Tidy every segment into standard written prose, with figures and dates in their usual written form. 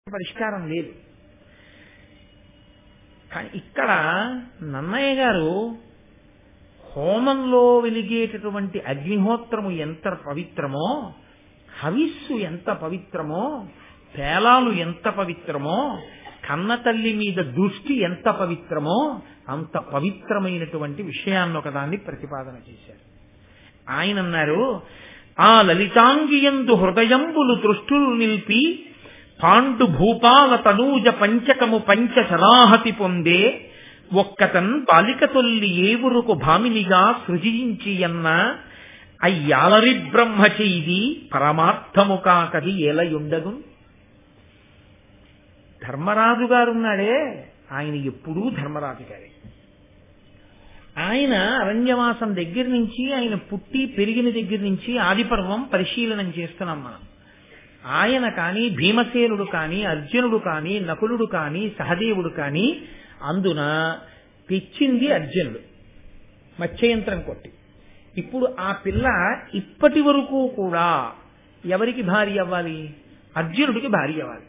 పరిష్కారం లేదు. కానీ ఇక్కడ నన్నయ్య గారు హోమంలో వెలిగేటటువంటి అగ్నిహోత్రము ఎంత పవిత్రమో, హవిస్సు ఎంత పవిత్రమో, పేలాలు ఎంత పవిత్రమో, కన్నతల్లి మీద దృష్టి ఎంత పవిత్రమో అంత పవిత్రమైనటువంటి విషయాన్ని ఒకదాన్ని ప్రతిపాదన చేశారు. ఆయన అన్నారు, ఆ లలితాంగియందు హృదయంబులు దృష్టులు నిలిపి పాండు భూపాల తనూజ పంచకము పంచశరాహతి పొందే ఒక్కతన్ బాలిక తొల్లి ఏవురుకు భామినిగా సృజించి అన్న అయ్యాలరి బ్రహ్మ చేది పరమార్థము కాకది ఏలయుండగు. ధర్మరాజు గారున్నాడే, ఆయన ఎప్పుడూ ధర్మరాజు గారే. ఆయన అరణ్యవాసం దగ్గర నుంచి, ఆయన పుట్టి పెరిగిన దగ్గర నుంచి ఆదిపర్వం పరిశీలనం చేస్తున్నాం మనం. ఆయన కానీ, భీమసేనుడు కానీ, అర్జునుడు కానీ, నకులుడు కానీ, సహదేవుడు కానీ అందున తెచ్చింది అర్జునుడు మత్స్యయంత్రం కొట్టి. ఇప్పుడు ఆ పిల్ల ఇప్పటి వరకు కూడా ఎవరికి భార్య అవ్వాలి? అర్జునుడికి భార్య అవ్వాలి.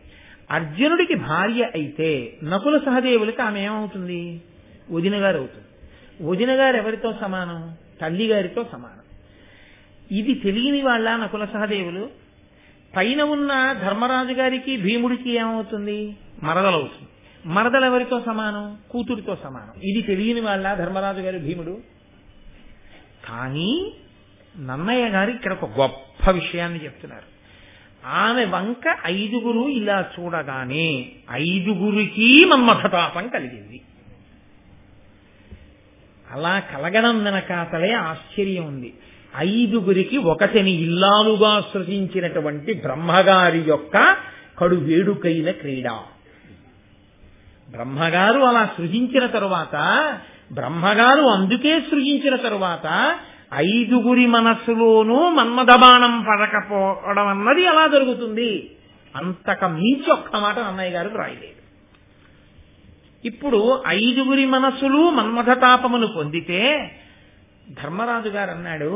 అర్జునుడికి భార్య అయితే నకుల సహదేవులకి ఆమె ఏమవుతుంది? వదిన గారు అవుతుంది. వదిన గారు ఎవరితో సమానం? తల్లి గారితో సమానం. ఇది తెలియని వాళ్ళ నకుల సహదేవులు. పైన ఉన్న ధర్మరాజు గారికి భీముడికి ఏమవుతుంది? మరదలవుతుంది. మరదలు ఎవరితో సమానం? కూతురితో సమానం. ఇది తెలియని వాళ్ళ ధర్మరాజు గారు భీముడు. కానీ నన్నయ్య గారు ఇక్కడ ఒక గొప్ప విషయాన్ని చెప్తున్నారు. ఆమె వంక 5గురు ఇలా చూడగానే 5గురికి మన్మథతాపం కలిగింది. అలా కలగడం వెనకాతలే ఆశ్చర్యం ఉంది. 5గురికి ఒకటిని ఇల్లాలుగా సృజించినటువంటి బ్రహ్మగారి యొక్క కడు వేడుకైన క్రీడ. బ్రహ్మగారు అలా సృజించిన తరువాత, బ్రహ్మగారు అందుకే సృజించిన తరువాత 5గురి మనస్సులోనూ మన్మథబాణం పడకపోవడం అన్నది ఎలా జరుగుతుంది? అంతక మించి ఒక్క మాట అన్నయ్య గారు రాయలేదు. ఇప్పుడు 5గురి మనస్సులు మన్మథతాపమును పొందితే ధర్మరాజు గారు అన్నాడు,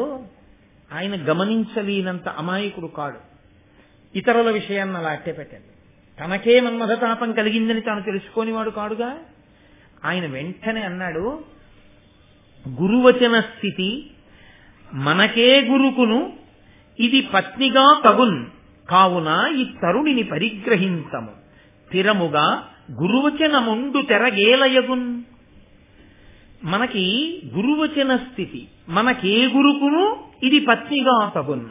ఆయన గమనించలేనంత అమాయకుడు కాడు. ఇతరుల విషయాన్ని అలా అట్టే పెట్టండి. తనకే మన్మథతాపం కలిగిందని తాను తెలుసుకోనివాడు కాడుగా. ఆయన వెంటనే అన్నాడు, గురువచన స్థితి మనకే గురుకును ఇది పత్నిగా తగున్ కావున ఈ తరుణిని పరిగ్రహింతము స్థిరముగా గురువచనముండు తెరగేలయగున్. మనకి గురువచన స్థితి మనకే గురుకును ఇది పత్నిగా తగున్.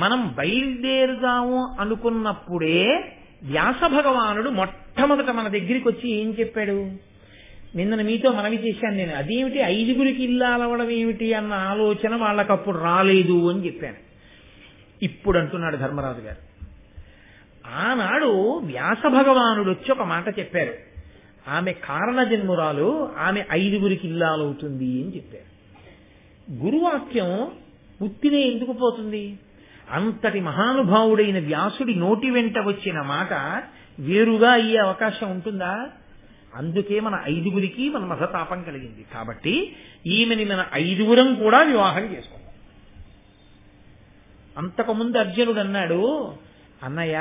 మనం బయలుదేరుదాము అనుకున్నప్పుడే వ్యాస భగవానుడు మొట్టమొదట మన దగ్గరికి వచ్చి ఏం చెప్పాడు? నిన్న మీతో మనవి చేశాను నేను. అదేమిటి 5గురికి ఇల్లాలవడం ఏమిటి అన్న ఆలోచన వాళ్ళకప్పుడు రాలేదు అని చెప్పాను. ఇప్పుడు అంటున్నాడు ధర్మరాజు గారు, ఆనాడు వ్యాస భగవానుడు వచ్చి ఒక మాట చెప్పారు. ఆమె కారణ జన్మురాలు, ఆమె 5గురికి ఇల్లాలవుతుంది అని చెప్పారు. గురువాక్యం ఉత్తినే ఎందుకు పోతుంది? అంతటి మహానుభావుడైన వ్యాసుడి నోటి వెంట వచ్చిన మాట వేరుగా అయ్యే అవకాశం ఉంటుందా? అందుకే మన 5గురికి మన మహతాపం కలిగింది. కాబట్టి ఈమెని మన 5గురం కూడా వివాహం చేసుకుందాం. అంతకుముందు అర్జునుడు అన్నాడు, అన్నయ్య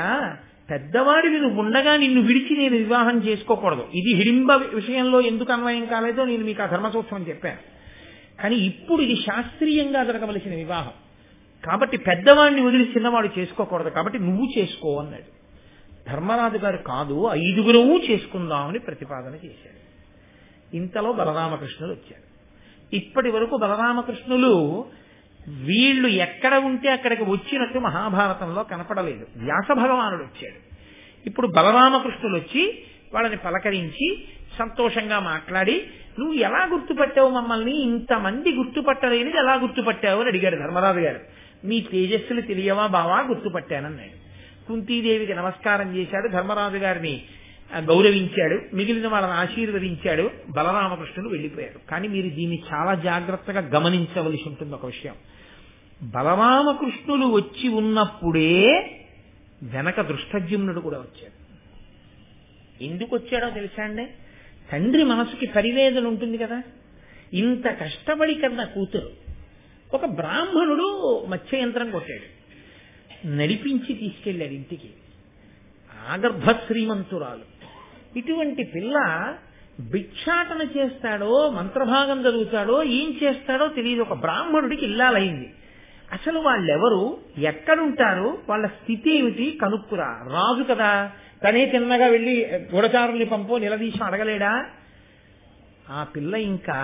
పెద్దవాడివి నువ్వు ఉండగా నిన్ను విడిచి నేను వివాహం చేసుకోకూడదు. ఇది హిడింబ విషయంలో ఎందుకు అన్వయం కాలేదో నేను మీకు ఆ ధర్మ సూక్ష్మం చెప్పాను. కానీ ఇప్పుడు ఇది శాస్త్రీయంగా జరగవలసిన వివాహం కాబట్టి పెద్దవాడిని వదిలి చిన్నవాడు చేసుకోకూడదు, కాబట్టి నువ్వు చేసుకో అన్నాడు. ధర్మరాజు గారు కాదు, 5గురము చేసుకుందామని ప్రతిపాదన చేశాడు. ఇంతలో బలరామకృష్ణులు వచ్చారు. ఇప్పటి వరకు బలరామకృష్ణులు వీళ్ళు ఎక్కడ ఉంటే అక్కడికి వచ్చినట్టు మహాభారతంలో కనపడలేదు. వ్యాస భగవానుడు వచ్చాడు. ఇప్పుడు బలరామకృష్ణులు వచ్చి వాళ్ళని పలకరించి సంతోషంగా మాట్లాడి, నువ్వు ఎలా గుర్తుపట్టావు మమ్మల్ని? ఇంతమంది గుర్తుపట్టలేనిది ఎలా గుర్తుపట్టావు అని అడిగాడు ధర్మరాజు గారు. మీ తేజస్సులు తెలియవా బావా? గుర్తుపట్టానన్నాడు. కుంతీదేవికి నమస్కారం చేశాడు, ధర్మరాజు గారిని గౌరవించాడు, మిగిలిన వాళ్ళని ఆశీర్వదించాడు. బలరామకృష్ణులు వెళ్ళిపోయారు. కానీ మీరు దీన్ని చాలా జాగ్రత్తగా గమనించవలసి ఉంటుంది. ఒక విషయం, బలరామకృష్ణులు వచ్చి ఉన్నప్పుడే వెనక దృష్టజ్యుమ్నుడు కూడా వచ్చాడు. ఎందుకు వచ్చాడో తెలుసా అండి? తండ్రి మనసుకి పరివేదన ఉంటుంది కదా. ఇంత కష్టపడి కన్నా కూతురు ఒక బ్రాహ్మణుడు మత్స్యయంత్రం కొట్టాడు, నడిపించి తీసుకెళ్ళాడు ఇంటికి. ఆగర్భ శ్రీమంతురాలు. ఇటువంటి పిల్ల భిక్షాటన చేస్తాడో, మంత్రభాగం చదువుతాడో, ఏం చేస్తాడో తెలియదు. ఒక బ్రాహ్మణుడికి ఇల్లాలైంది. అసలు వాళ్ళెవరు, ఎక్కడుంటారు, వాళ్ళ స్థితి ఏమిటి కనుక్కురా. రాజు కదా, తనే చిన్నగా వెళ్ళి గూఢచారుల్ని పంపో నిలదీసి అడగలేడా? ఆ పిల్ల ఇంకా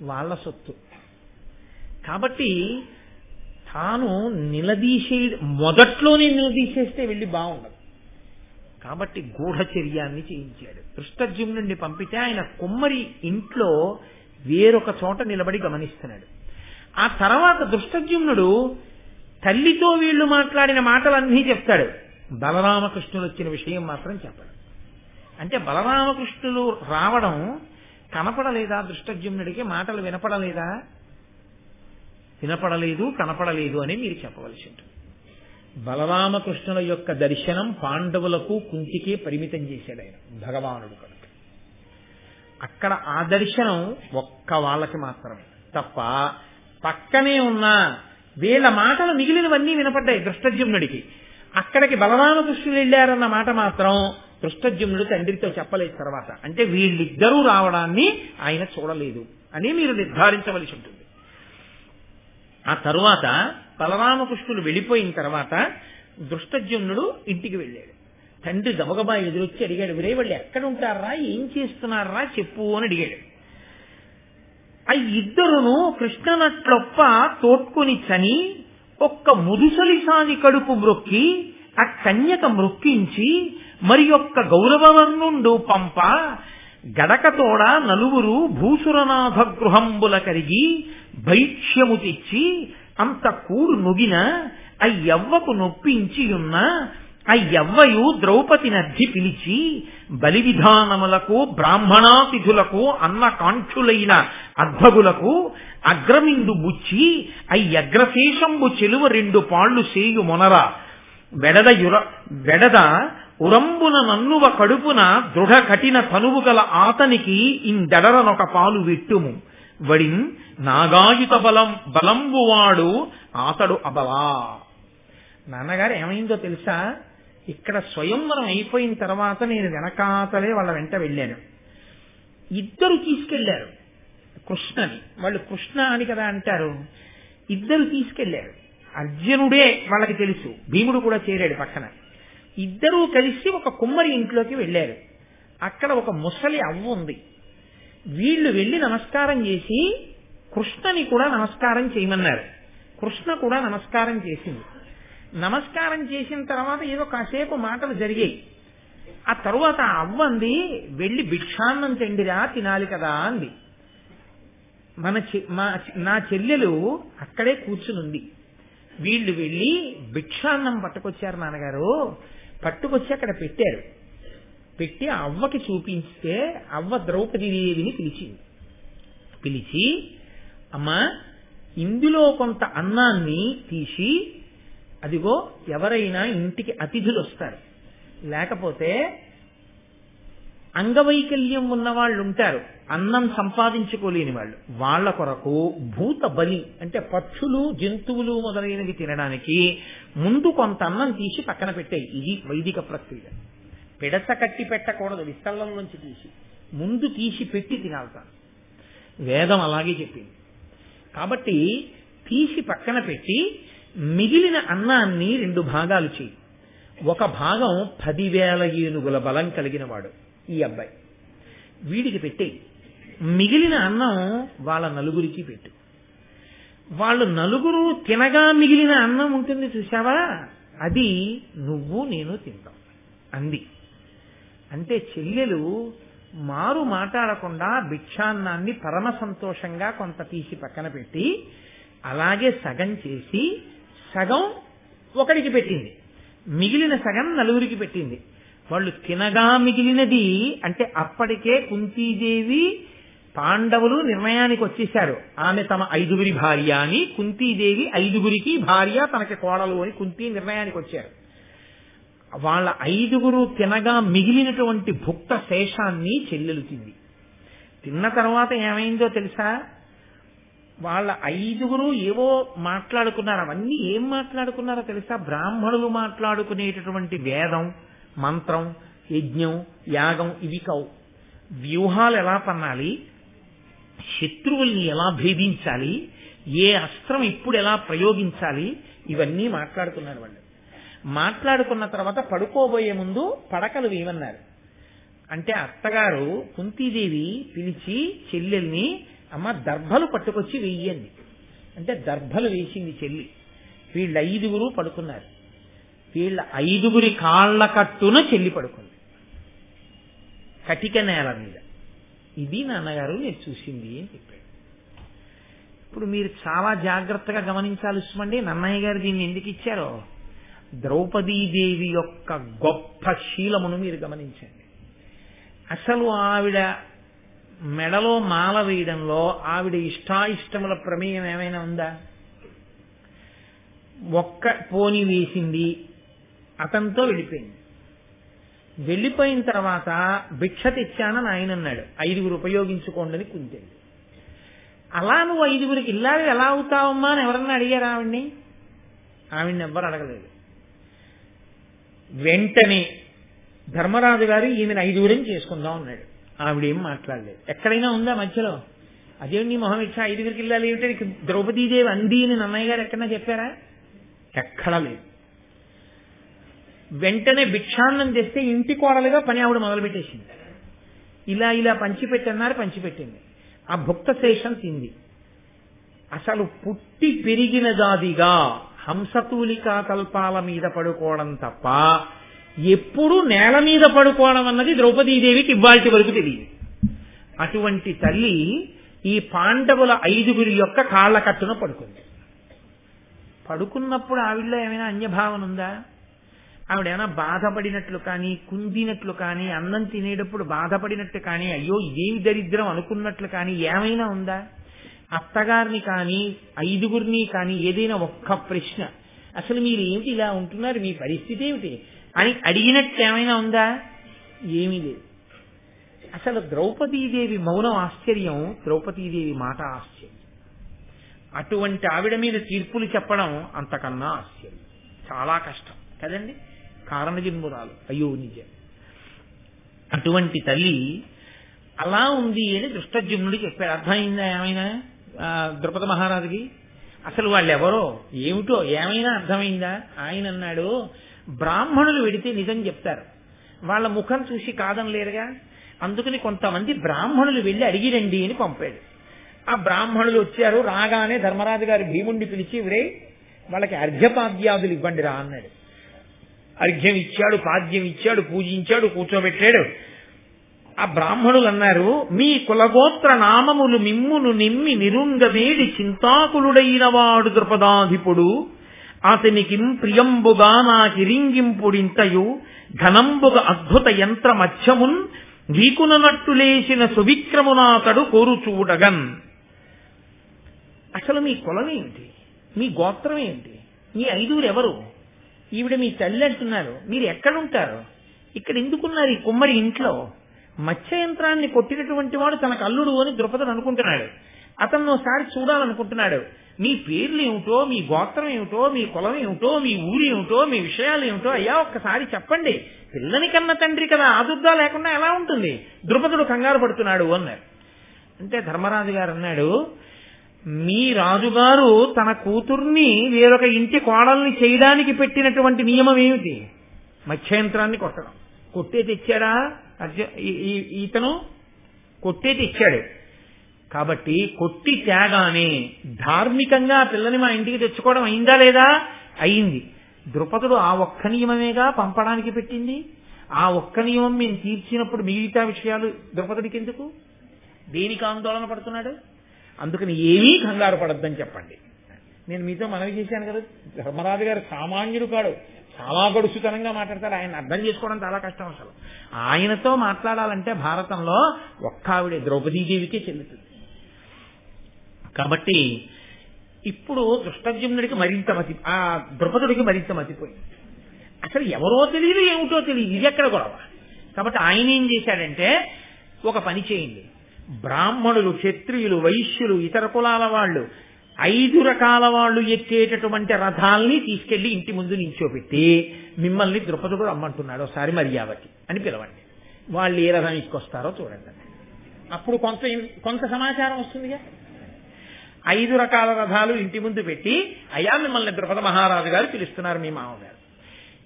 వాళ్ళ సొత్తు కాబట్టి తాను మొదట్లోనే నిలదీసేస్తే వెళ్ళి బాగుండదు. కాబట్టి గూఢచర్యాన్ని చేయించాడు. దృష్టద్యుమ్నుడిని పంపితే ఆయన కుమ్మరి ఇంట్లో వేరొక చోట నిలబడి గమనిస్తున్నాడు. ఆ తర్వాత దృష్టద్యుమ్నుడు తల్లితో వీళ్ళు మాట్లాడిన మాటలన్నీ చెప్తాడు. బలరామకృష్ణులు వచ్చిన విషయం మాత్రం చెప్పడు. అంటే బలరామకృష్ణులు రావడం కనపడలేదా దృష్టద్యుమ్నుడికి? మాటలు వినపడలేదా? వినపడలేదు, కనపడలేదు అని మీరు చెప్పవలసి ఉంటుంది. బలరామకృష్ణుల యొక్క దర్శనం పాండవులకు, కుంతికే పరిమితం చేశాడు ఆయన, భగవానుడు కనుక. అక్కడ ఆ దర్శనం ఒక్క వాళ్ళకి మాత్రమే తప్ప పక్కనే ఉన్న వీళ్ళ మాటలు మిగిలినవన్నీ వినపడ్డాయి దృష్టద్యుమ్నుడికి. అక్కడికి బలరామకృష్ణులు వెళ్ళారన్న మాట మాత్రం దృష్టద్యుమ్నుడు తండ్రితో చెప్పలేదు. తర్వాత అంటే వీళ్ళిద్దరూ రావడాన్ని ఆయన చూడలేదు అని మీరు నిర్ధారించవలసి ఉంటుంది. ఆ తరువాత బలరామకృష్ణులు వెళ్ళిపోయిన తర్వాత దృష్టద్యుమ్నుడు ఇంటికి వెళ్ళాడు. తండ్రి గబగబా ఎదురొచ్చి అడిగాడు, విరే వాళ్ళు ఎక్కడ ఉంటారా, ఏం చేస్తున్నారా చెప్పు అని అడిగాడు. ఆ ఇద్దరును కృష్ణనట్లొప్ప తోడ్కొని చని ఒక్క ముదుసలిసాని కడుపు మ్రొక్కి ఆ కన్యక మ్రొక్కించి మరి ఒక్క గౌరవవర్ణుండు పంప గడకతోడ నలుగురు భూసురనాథ గృహంబుల కరిగి భైక్ష్యము తెచ్చి అంత కూడు నుగిన అయ్యవ్వకు నొప్పించియున్న అయ్యవ్వయు ద్రౌపది నర్జి పిలిచి బలి విధానములకు బ్రాహ్మణాతిథులకు అన్న కాంక్షులైన అద్భగులకు అగ్రమిందు బుచ్చి అయ్యగ్రశేషంబు చెలువ 2 పాళ్లు సేయు మొనర వెడద ఉరంబున నన్నువ కడుపున దృఢ కఠిన తనువు గల ఆతనికి ఇందెడరనొక పాలు విట్టుము వడిన్ నాగాయుత బలంబువాడు ఆతడు అబలా. నాన్నగారు ఏమైందో తెలుసా? ఇక్కడ స్వయంవరం అయిపోయిన తర్వాత నేను వెనకాతలే వాళ్ళ వెంట వెళ్ళాను. ఇద్దరు తీసుకెళ్లారు కృష్ణని. వాళ్ళు కృష్ణ అని కదా అంటారు. ఇద్దరు తీసుకెళ్లారు. అర్జునుడే వాళ్ళకి తెలుసు, భీముడు కూడా చేరాడు పక్కన. ఇద్దరూ కలిసి ఒక కుమ్మరి ఇంట్లోకి వెళ్ళారు. అక్కడ ఒక ముసలి అవ్వ ఉంది. వీళ్ళు వెళ్లి నమస్కారం చేసి కృష్ణని కూడా నమస్కారం చేయమన్నారు. కృష్ణ కూడా నమస్కారం చేసింది. నమస్కారం చేసిన తర్వాత ఏదో కాసేపు మాటలు జరిగాయి. ఆ తరువాత ఆ అవ్వ అంది, వెళ్లి భిక్షాన్నం తిండిరా, తినాలి కదా అంది. నా చెల్లెలు అక్కడే కూర్చునుంది. వీళ్ళు వెళ్ళి భిక్షాన్నం పట్టుకొచ్చారు నాన్నగారు. పట్టుకొచ్చి అక్కడ పెట్టారు. పెట్టి ఆ అవ్వకి చూపించితే అవ్వ ద్రౌపదీదేవిని పిలిచి అమ్మా, ఇందులో కొంత అన్నాన్ని తీసి, అదిగో ఎవరైనా ఇంటికి అతిథులు వస్తారు, లేకపోతే అంగవైకల్యం ఉన్న వాళ్ళు ఉంటారు, అన్నం సంపాదించుకోలేని వాళ్ళు, వాళ్ల కొరకు భూత బలి అంటే పక్షులు జంతువులు మొదలైనవి తినడానికి ముందు కొంత అన్నం తీసి పక్కన పెట్టాయి. ఇది వైదిక ప్రక్రియ. పిడస కట్టి పెట్టకూడదు, విస్తళ్ళంలోంచి తీసి ముందు తీసి పెట్టి తినాలతాను. వేదం అలాగే చెప్పింది. కాబట్టి తీసి పక్కన పెట్టి మిగిలిన అన్నాన్ని 2 భాగాలు చేయి. ఒక భాగం 10,000 ఏనుగుల బలం కలిగిన వాడు ఈ అబ్బాయి, వీడికి పెట్టేయి. మిగిలిన అన్నం వాళ్ళ నలుగురికి పెట్టు. వాళ్ళు నలుగురు తినగా మిగిలిన అన్నం ఉంటుంది చూసావా, అది నువ్వు నేను తింటాం అంది. అంటే చెల్లెలు మారు మాట్లాడకుండా భిక్షాన్నాన్ని పరమ సంతోషంగా కొంత తీసి పక్కన పెట్టి అలాగే సగం చేసి సగం ఒకడికి పెట్టింది, మిగిలిన సగం నలుగురికి పెట్టింది. వాళ్ళు తినగా మిగిలినది అంటే అప్పటికే కుంతీదేవి పాండవులు నిర్ణయానికి వచ్చేశారు. ఆమె తమ 5గురి భార్య అని. కుంతీదేవి 5గురికి భార్య, తనకి కోడలు అని కుంతి నిర్ణయానికి వచ్చారు. వాళ్ళ 5గురు తినగా మిగిలినటువంటి భుక్త శేషాన్ని చెల్లెలు తింది. తిన్న తర్వాత ఏమైందో తెలుసా? వాళ్ళ 5గురు ఏవో మాట్లాడుకున్నారు. అవన్నీ ఏం మాట్లాడుకున్నారో తెలుసా? బ్రాహ్మణులు మాట్లాడుకునేటటువంటి వేదం, మంత్రం, యజ్ఞం, యాగం ఇవి కావు. వ్యూహాలు ఎలా పన్నాలి, శత్రువుల్ని ఎలా భేదించాలి, ఏ అస్త్రం ఇప్పుడు ఎలా ప్రయోగించాలి, ఇవన్నీ మాట్లాడుకున్నారు వాళ్ళు. మాట్లాడుకున్న తర్వాత పడుకోబోయే ముందు పడకలు వేయమన్నారు. అంటే అత్తగారు కుంతీదేవి పిలిచి చెల్లెల్ని, అమ్మ దర్భలు పట్టుకొచ్చి వెయ్యండి అంటే దర్భలు వేసింది చెల్లి. వీళ్ళ 5గురు పడుకున్నారు. వీళ్ళ 5గురి కాళ్ల కట్టున చెల్లి పడుకుంది కటిక నేల మీద. ఇది నాన్నగారు నేను చూసింది అని చెప్పాడు. ఇప్పుడు మీరు చాలా జాగ్రత్తగా గమనించాలి సుమండి, నన్నయ్య గారు దీన్ని ఎందుకు ఇచ్చారో. ద్రౌపదీదేవి యొక్క గొప్ప శీలమును మీరు గమనించండి. అసలు ఆవిడ మెడలో మాల వేయడంలో ఆవిడ ఇష్టాయిష్టముల ప్రమేయం ఏమైనా ఉందా? ఒక్క పోని వేసింది, అతనితో వెళ్ళిపోయింది. వెళ్ళిపోయిన తర్వాత భిక్ష తెచ్చానని ఆయన అన్నాడు, 5గురు ఉపయోగించుకోండి అని కుంతింది. అలా నువ్వు 5గురికి ఇల్లాలి ఎలా అవుతావమ్మా అని ఎవరన్నా అడిగారు ఆవిడ్ని? ఆవిడ్ని ఎవ్వరు అడగలేదు. వెంటనే ధర్మరాజు గారు ఈమెను 5గురిని చేసుకుందాం అన్నాడు. ఆవిడేం మాట్లాడలేదు. ఎక్కడైనా ఉందా మధ్యలో? అదేంటి మొహం ఇచ్చా 5గురికి ఇల్లాలి ఏమిటంటే ద్రౌపదీదేవి అంది అని నన్నయ్య గారు ఎక్కడన్నా చెప్పారా? ఎక్కడా లేదు. వెంటనే భిక్షాన్నం తెస్తే ఇంటి కోడలుగా పని ఆవిడ మొదలుపెట్టేసింది. ఇలా ఇలా పంచిపెట్టన్నారు, పంచిపెట్టింది. ఆ భుక్త శేషం తింది. అసలు పుట్టి పెరిగిన దాదిగా హంసతూలికా కల్పాల మీద పడుకోవడం తప్ప ఎప్పుడు నేల మీద పడుకోవడం అన్నది ద్రౌపదీదేవికి ఇవాల్టి వరకు తెలియదు. అటువంటి తల్లి ఈ పాండవుల 5గురి యొక్క కాళ్ల కట్టున పడుకుంది. పడుకున్నప్పుడు ఆవిడలో ఏమైనా అన్యభావన ఉందా? ఆవిడేమైనా బాధపడినట్లు కానీ, కుందినట్లు కానీ, అన్నం తినేటప్పుడు బాధపడినట్టు కానీ, అయ్యో ఇదేమి దరిద్రం అనుకున్నట్లు కానీ ఏమైనా ఉందా? అత్తగారిని కానీ 5గురిని కానీ ఏదైనా ఒక్క ప్రశ్న, అసలు మీరు ఏమిటి ఇలా ఉంటున్నారు, మీ పరిస్థితి ఏమిటి అని అడిగినట్టు ఏమైనా ఉందా? ఏమీ లేదు. అసలు ద్రౌపదీదేవి మౌనం ఆశ్చర్యం, ద్రౌపదీదేవి మాట ఆశ్చర్యం. అటువంటి ఆవిడ మీద తీర్పులు చెప్పడం అంతకన్నా ఆశ్చర్యం. చాలా కష్టం కదండి. కారణజన్మురాలు, అయ్యో నిజం. అటువంటి తల్లి అలా ఉంది అని దృష్టజుమ్నుడు చెప్పాడు. అర్థమైందా ఏమైనా ద్రుపద మహారాజుకి? అసలు వాళ్ళు ఎవరో ఏమిటో ఏమైనా అర్థమైందా? ఆయన అన్నాడు, బ్రాహ్మణులు వెడితే నిజం చెప్తారు, వాళ్ళ ముఖం చూసి కాదనలేరుగా, అందుకని కొంతమంది బ్రాహ్మణులు వెళ్ళి అడిగిరండి అని పంపాడు. ఆ బ్రాహ్మణులు వచ్చారు. రాగానే ధర్మరాజు గారు భీముణ్ణి పిలిచి, ఇవిడే వాళ్ళకి అర్ఘ్యపాద్యాదులు ఇవ్వండి రా అన్నాడు. అర్ఘ్యం ఇచ్చాడు, పాద్యం ఇచ్చాడు, పూజించాడు, కూర్చోబెట్టాడు. ఆ బ్రాహ్మణులు అన్నారు, మీ కులగోత్ర నామములు మిమ్మును నిమ్మి నిరుంగవేడి చింతాకులుడైన వాడు ద్రుపదాధిపుడు, అతనికి ప్రియంబుగా నాకిరింగింపుడింతయు ఘనంబుగ అద్భుత యంత్ర మధ్యమున్ వీకుననట్టులేసిన సువిక్రమునాతడు కోరు చూడగన్. అసలు మీ కులం ఏంటి, మీ గోత్రం ఏంటి, మీ 5గురు ఎవరు, ఈవిడ మీ తల్లి అంటున్నారు, మీరు ఎక్కడుంటారు, ఇక్కడ ఎందుకున్నారు ఈ కుమ్మరి ఇంట్లో? మత్స్య యంత్రాన్ని కొట్టినటువంటి వాడు తనకు అల్లుడు అని ద్రుపదుడు అనుకుంటున్నాడు. అతను ఒకసారి చూడాలనుకుంటున్నాడు. మీ పేర్లు ఏమిటో, మీ గోత్రం ఏమిటో, మీ కులం ఏమిటో, మీ ఊరు ఏమిటో, మీ విషయాలు ఏమిటో అయ్యా ఒక్కసారి చెప్పండి, పిల్లని కన్న తండ్రి కదా, ఆదుర్దా లేకుండా ఎలా ఉంటుంది? ద్రుపదుడు కంగారు పడుతున్నాడు అన్నారు. అంటే ధర్మరాజు గారు అన్నాడు, మీ రాజుగారు తన కూతుర్ని వేరొక ఇంటి కోడల్ని చేయడానికి పెట్టినటువంటి నియమం ఏమిటి? మత్స్యంత్రాన్ని కొట్టడం. కొట్టే తెచ్చాడా ఇతను? కొట్టే తెచ్చాడు. కాబట్టి కొట్టి తేగానే ధార్మికంగా పిల్లని మా ఇంటికి తెచ్చుకోవడం అయిందా లేదా? అయింది. ద్రుపదుడు ఆ ఒక్క నియమమేగా పంపడానికి పెట్టింది. ఆ ఒక్క నియమం మేము తీర్చినప్పుడు మిగతా విషయాలు ద్రుపదుడికి ఎందుకు? దేనికి ఆందోళన పడుతున్నాడు? అందుకని ఏమీ కంగారు పడద్దని చెప్పండి. నేను మీతో మనవి చేశాను కదా, ధర్మరాజు గారు సామాన్యుడు కాడు, చాలా గడుసుతనంగా మాట్లాడతారు. ఆయన అర్థం చేసుకోవడం చాలా కష్టం. అసలు ఆయనతో మాట్లాడాలంటే భారతంలో ఒక్క ఆవిడే ద్రౌపదీదేవికే చెల్లుతుంది. కాబట్టి ఇప్పుడు దృష్టజుమ్నుడికి మరింత ఆ ద్రుపదుడికి మరింత మతిపోయింది. అసలు ఎవరో తెలియదు, ఏమిటో తెలియదు, ఇది ఎక్కడ గొడవ? కాబట్టి ఆయన ఏం చేశాడంటే, ఒక పని చేయండి, బ్రాహ్మణులు, క్షత్రియులు, వైశ్యులు, ఇతర కులాల వాళ్ళు 5 రకాల వాళ్ళు ఎక్కేటటువంటి రథాల్ని తీసుకెళ్లి ఇంటి ముందు నిల్చోబెట్టి మిమ్మల్ని ద్రుపదుడు రమ్మంటున్నాడు, ఒకసారి మర్యాదకి అని పిలవండి. వాళ్ళు ఏ రథం ఎక్కొస్తారో చూడండి. అప్పుడు కొంత సమాచారం వస్తుందిగా. 5 రకాల రథాలు ఇంటి ముందు పెట్టి, అయ్యా మిమ్మల్ని ద్రుపద మహారాజు గారు పిలుస్తున్నారు మీ మామగారు.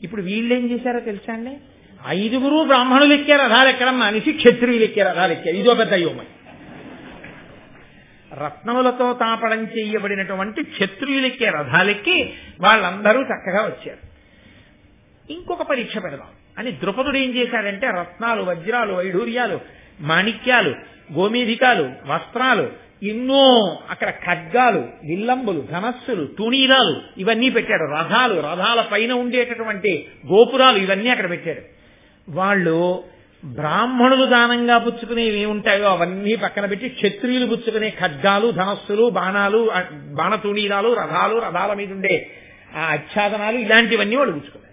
ఇప్పుడు వీళ్ళేం చేశారో తెలుసా అండి? 5 బ్రాహ్మణులు ఎక్కే రథాలు ఎక్కడం మానేసి క్షత్రియులు ఎక్కే రథాలు ఎక్కారు. ఇదో పెద్ద యోమం. రత్నములతో తాపడం చేయబడినటువంటి క్షత్రియులెక్కే రథాలెక్కి వాళ్ళందరూ చక్కగా వచ్చారు. ఇంకొక పరీక్ష పెడదాం అని ద్రుపదుడు ఏం చేశాడంటే, రత్నాలు, వజ్రాలు, వైఢూర్యాలు, మాణిక్యాలు, గోమేధికాలు, వస్త్రాలు, ఎన్నో అక్కడ ఖడ్గాలు, విల్లంబులు, ధనస్సులు, తుణీరాలు ఇవన్నీ పెట్టాడు. రథాల పైన ఉండేటటువంటి గోపురాలు ఇవన్నీ అక్కడ పెట్టాడు. వాళ్ళు బ్రాహ్మణులు దానంగా పుచ్చుకునేవి ఏముంటాయో అవన్నీ పక్కన పెట్టి క్షత్రియులు పుచ్చుకునే ఖడ్గాలు, ధనస్సులు, బాణాలు, బాణతూణీరాలు, రథాల మీద ఉండే ఆ ఆచ్ఛాదనాలు ఇలాంటివన్నీ వాళ్ళు పుచ్చుకున్నారు.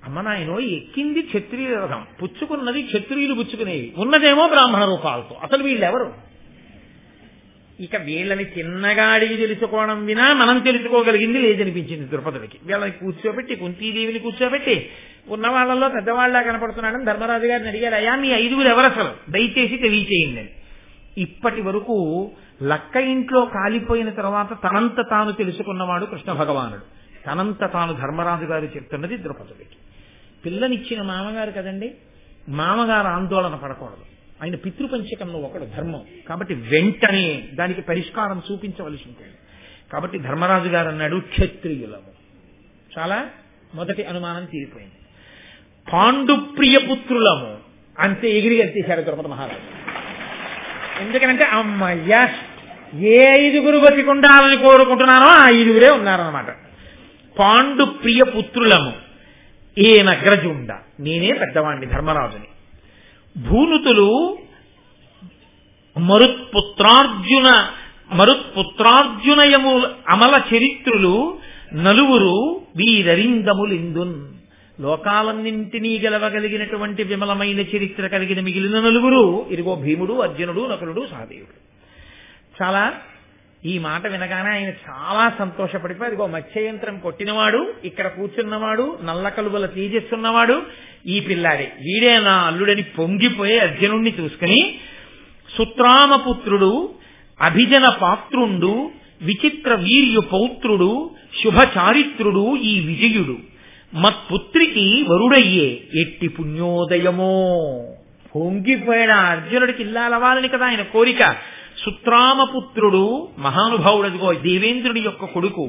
అమ్మ నాయనో, ఎక్కింది క్షత్రియుల రథం, పుచ్చుకున్నది క్షత్రియులు పుచ్చుకునేవి, ఉన్నదేమో బ్రాహ్మణ రూపాలతో. అసలు వీళ్ళెవరు? ఇక వీళ్ళని చిన్నగా అడిగి తెలుసుకోవడం వినా మనం తెలుసుకోగలిగింది లేదనిపించింది ద్రుపదుడికి. వీళ్ళని కూర్చోబెట్టి, కుంతీదేవిని కూర్చోబెట్టి, ఉన్న వాళ్ళలో పెద్దవాళ్ళ కనపడుతున్నాడని ధర్మరాజు గారిని అడిగారు, అయ్యా మీ 5 ఎవరు అసలు, దయచేసి తెలియచేయండి అని. ఇప్పటి వరకు లక్క ఇంట్లో కాలిపోయిన తర్వాత తనంత తాను తెలుసుకున్నవాడు కృష్ణ భగవానుడు. తనంత తాను ధర్మరాజు గారు చెప్తున్నది ద్రుపదుడికి. పిల్లనిచ్చిన మామగారు కదండి, మామగారు ఆందోళన పడకూడదు. ఆయన పితృపంచకంలో ఒకడు ధర్మం కాబట్టి వెంటనే దానికి పరిష్కారం చూపించవలసి ఉంటుంది. కాబట్టి ధర్మరాజు గారు అన్నాడు, క్షత్రియులము. చాలా మొదటి అనుమానం తీరిపోయింది. పాండుప్రియపుత్రులము అంతే ఎగిరి ఎత్తేశాడు ద్రౌపది మహారాజు. ఎందుకనంటే అమ్మయ్యా, ఏ 5 బతికుండాలని కోరుకుంటున్నారో ఆ 5 ఉన్నారన్నమాట. పాండుప్రియపుత్రులము ఏ నగ్రజుండ, నేనే పెద్దవాణ్ణి ధర్మరాజుని. భూనుతులు మరుత్పుత్రార్జునయము అమల చరిత్రులు నలుగురు వీరరిందములిందున్. లోకాలన్నింటినీ గెలవగలిగినటువంటి విమలమైన చరిత్ర కలిగిన మిగిలిన 4 ఇదిగో భీముడు, అర్జునుడు, నకులుడు, సహదేవుడు. చాలా ఈ మాట వినగానే ఆయన చాలా సంతోషపడిపోయి, అదిగో మత్స్యయంత్రం కొట్టినవాడు, ఇక్కడ కూర్చున్నవాడు, నల్ల కలువల తేజస్సున్నవాడు ఈ పిల్లాడే, వీడే నా అల్లుడని పొంగిపోయి అర్జునుణ్ణి చూసుకుని, సుత్రామపుత్రుడు, అభిజన పాత్రుండు, విచిత్ర వీర్యు పౌత్రుడు, శుభచారిత్రుడు ఈ విజయుడు, మత్పుత్రికి వరుడయ్యే ఎట్టి పుణ్యోదయమో. పొంగిపోయాడు. అర్జునుడికి ఇల్లాలవ్వాలని కదా ఆయన కోరిక. సుత్రామపుత్రుడు మహానుభావుడదిగో దేవేంద్రుడి యొక్క కొడుకు,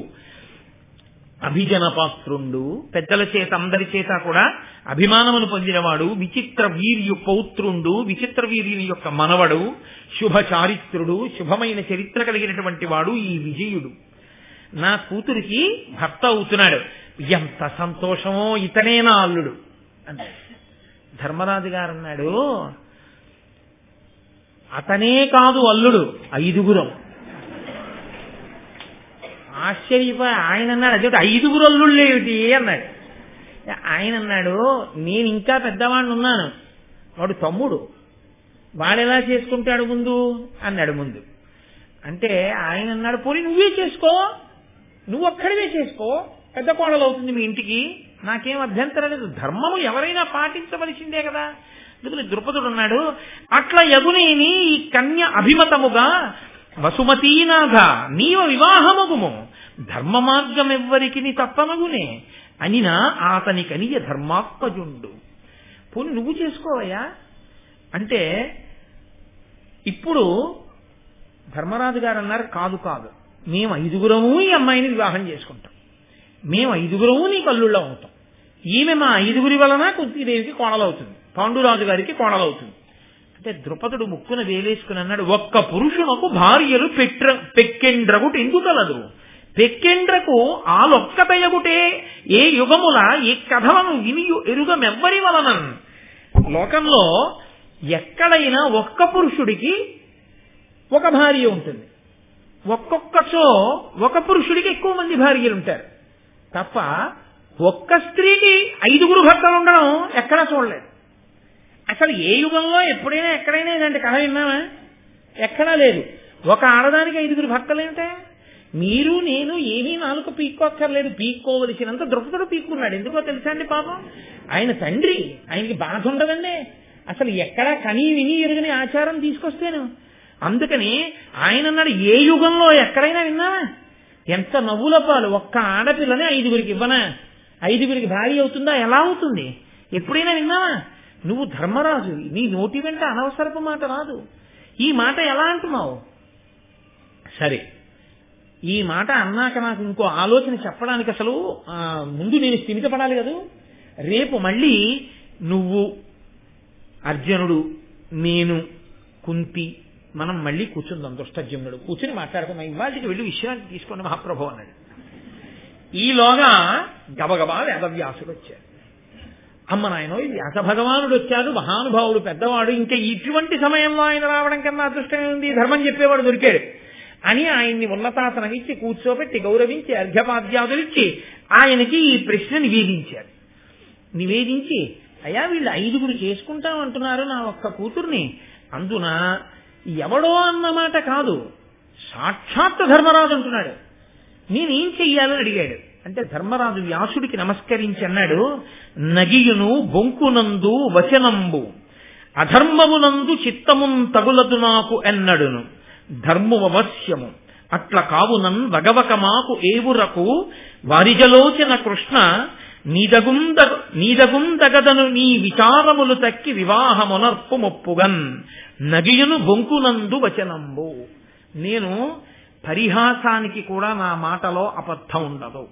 అభిజన పాత్రుండు, పెద్దల చేత అందరి చేత కూడా అభిమానమును పొందినవాడు, విచిత్ర వీర్యు పౌత్రుండు, విచిత్ర వీర్యుని యొక్క మనవడు, శుభచారిత్రుడు, శుభమైన చరిత్ర కలిగినటువంటి వాడు ఈ విజయుడు, నా కూతురికి భర్త అవుతున్నాడు. ఎంత సంతోషమో, ఇతనే నా అల్లుడు అంటే. ధర్మరాజు గారు అన్నాడు, అతనే కాదు అల్లుడు, 5. ఆశ్చర్యపోయి ఆయన అన్నాడు, అదే 5 అల్లుళ్ళు ఏమిటి అన్నాడు. ఆయన అన్నాడు, నేను ఇంకా పెద్దవాడిని ఉన్నాను, వాడు తమ్ముడు, వాడెలా చేసుకుంటాడు ముందు అన్నాడు. ముందు అంటే ఆయన అన్నాడు, పోనీ నువ్వే చేసుకో, నువ్వు ఒక్కడివే చేసుకో, పెద్ద కోడలు అవుతుంది మీ ఇంటికి, నాకేం అభ్యంతరం లేదు, ధర్మము ఎవరైనా పాటించవలసిందే కదా. అందుకని ద్రుపదుడు అన్నాడు, అట్లా యగునేని ఈ కన్య అభిమతముగా వసుమతీనాథ నీవ వివాహమగుము, ధర్మ మార్గం ఎవ్వరికి తప్పమగునే అనినా అతని కనియ ధర్మాత్మజుండు. పోనీ నువ్వు చేసుకోవయ్యా అంటే, ఇప్పుడు ధర్మరాజు గారు అన్నారు, కాదు కాదు, మేము 5 ఈ అమ్మాయిని వివాహం చేసుకుంటాం, మేము 5 నీ కల్లుళ్ళం అవుతాం, ఈమె మా 5 వలన కుంతీదేవికి కోడలవుతుంది, పాండురాజు గారికి కోడలవుతుంది అంటే. ద్రుపదుడు ముక్కున వేలేసుకుని అన్నాడు, ఒక్క పురుషునకు భార్యలు పెక్కెండ్రగుట ఎందుకలదు, పెక్కెండ్రకు ఆలొక్కతయగుటే ఏ యుగముల ఏ కథలను వినియు ఎరుగమెవ్వరి వలనన్. లోకంలో ఎక్కడైనా ఒక్క పురుషుడికి ఒక భార్య ఉంటుంది, ఒక్కొక్కచో ఒక పురుషుడికి ఎక్కువ మంది భార్యలు ఉంటారు తప్ప ఒక్క స్త్రీకి 5 భర్తలు ఉండడం ఎక్కడా చూడలేదు. అసలు ఏ యుగంలో ఎప్పుడైనా ఎక్కడైనా ఇలాంటి కథ విన్నామా? ఎక్కడా లేదు. ఒక ఆడదానికి 5 భర్తలు ఏమిటా? మీరు నేను ఏమీ నాలుక పీక్కోక్కర్లేదు, పీక్కోవలసినంత ద్రుపదుడు పీక్కున్నాడు. ఎందుకో తెలుసా అండి పాపం, ఆయన తండ్రి, ఆయనకి బాధ ఉండదండి అసలు, ఎక్కడా కనీ విని ఎరుగని ఆచారం తీసుకొస్తేను. అందుకని ఆయన అన్నాడు, ఏ యుగంలో ఎక్కడైనా విన్నావా? ఎంత నవ్వుల పాలు, ఒక్క ఆడపిల్లని 5గురికి ఇవ్వనా? 5గురికి భార్య అవుతుందా? ఎలా అవుతుంది? ఎప్పుడైనా విన్నావా? నువ్వు ధర్మరాజు, నీ నోటి వెంట అనవసరపు మాట రాదు. ఈ మాట ఎలా అంటున్నావు? సరే, ఈ మాట అన్నాక నాకు ఇంకో ఆలోచన చెప్పడానికి అసలు ముందు నేను స్థిమితపడాలి కదా. రేపు మళ్ళీ నువ్వు, అర్జునుడు, నేను, కుంతి మనం మళ్ళీ కూర్చుందాం. దుష్టజమ్నుడు కూర్చుని మాట్లాడుకుందాం. ఇవాళకి వెళ్ళి విశ్రాంతి తీసుకోండి మహాప్రభు అన్నాడు. ఈలోగా గబగబా వేదవ్యాసుడు వచ్చాడు. అమ్మ నాయనో, వ్యాస భగవానుడు వచ్చాడు, మహానుభావుడు, పెద్దవాడు, ఇంకా ఇటువంటి సమయంలో ఆయన రావడం కన్నా అదృష్టమే ఉంది, ధర్మం చెప్పేవాడు దొరికాడు అని ఆయన్ని ఉన్నతాసనం ఇచ్చి కూర్చోబెట్టి గౌరవించి అర్ఘ్యపాద్యాదులిచ్చి ఆయనకి ఈ ప్రశ్న నివేదించారు. నివేదించి, అయ్యా వీళ్ళు 5గురు చేసుకుంటామంటున్నారు నా ఒక్క కూతుర్ని, అందున ఎవడో అన్నమాట కాదు, సాక్షాత్ ధర్మరాజు అంటున్నాడు, నేనేం చెయ్యాలని అడిగాడు. అంటే ధర్మరాజు వ్యాసుడికి నమస్కరించి అన్నాడు, నగియును బొంకునందు వచనంబు అధర్మమునందు చిత్తమున్ తగులదు నాకు ఎన్నడును ధర్మవశ్యము అట్ల కావునన్ వగవక మాకు ఏవురకు వారిజలోచన కృష్ణ నీదగుందగదను నీ విచారములు తక్కి వివాహమునర్పు మొప్పుగన్ నగియును బొంకునందు వచనంబు. నేను పరిహాసానికి కూడా నా మాటలో అబద్ధం ఉండదు.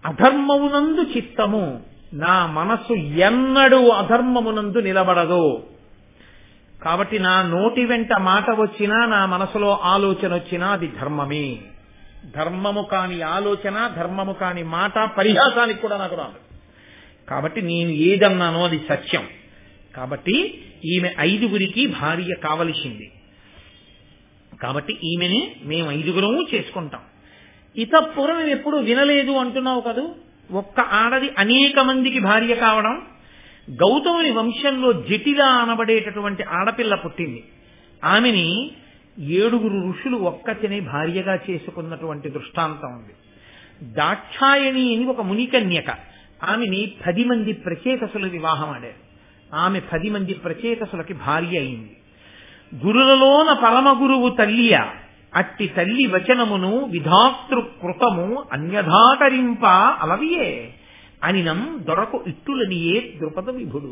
అధర్మమునందు చిత్తము, నా మనస్సు ఎన్నడూ అధర్మమునందు నిలబడదు. కాబట్టి నా నోటి వెంట మాట వచ్చినా, నా మనసులో ఆలోచన వచ్చినా అది ధర్మమే. ధర్మము కాని ఆలోచన, ధర్మము కాని మాట పరిహాసానికి కూడా నాకు రాదు. కాబట్టి నేను ఏదన్నానో అది సత్యం. కాబట్టి ఈమె 5గురికి భార్య కావలసింది. కాబట్టి ఈమెని మేము 5గురము చేసుకుంటాం. ఇతప్పురం ఎప్పుడు వినలేదు అంటున్నావు కదూ, ఒక్క ఆడది అనేక మందికి భార్య కావడం. గౌతముని వంశంలో జటిల అనబడేటటువంటి ఆడపిల్ల పుట్టింది. ఆమెని 7గురు ఋషులు ఒక్కతిని భార్యగా చేసుకున్నటువంటి దృష్టాంతం ఉంది. దాక్షాయణి అని ఒక మునికన్యక, ఆమెని 10 మంది ప్రచేతసులు వివాహం ఆడారు. ఆమె 10 మంది ప్రచేతసులకి భార్య అయింది. గురులలోన పరమ గురువు తల్లియ, అట్టి తల్లి వచనమును విధాతృ కృతము అన్యథాకరింప అలవియే అనినం దొరకు ఇట్టులనియే ద్రుపద విభుడు.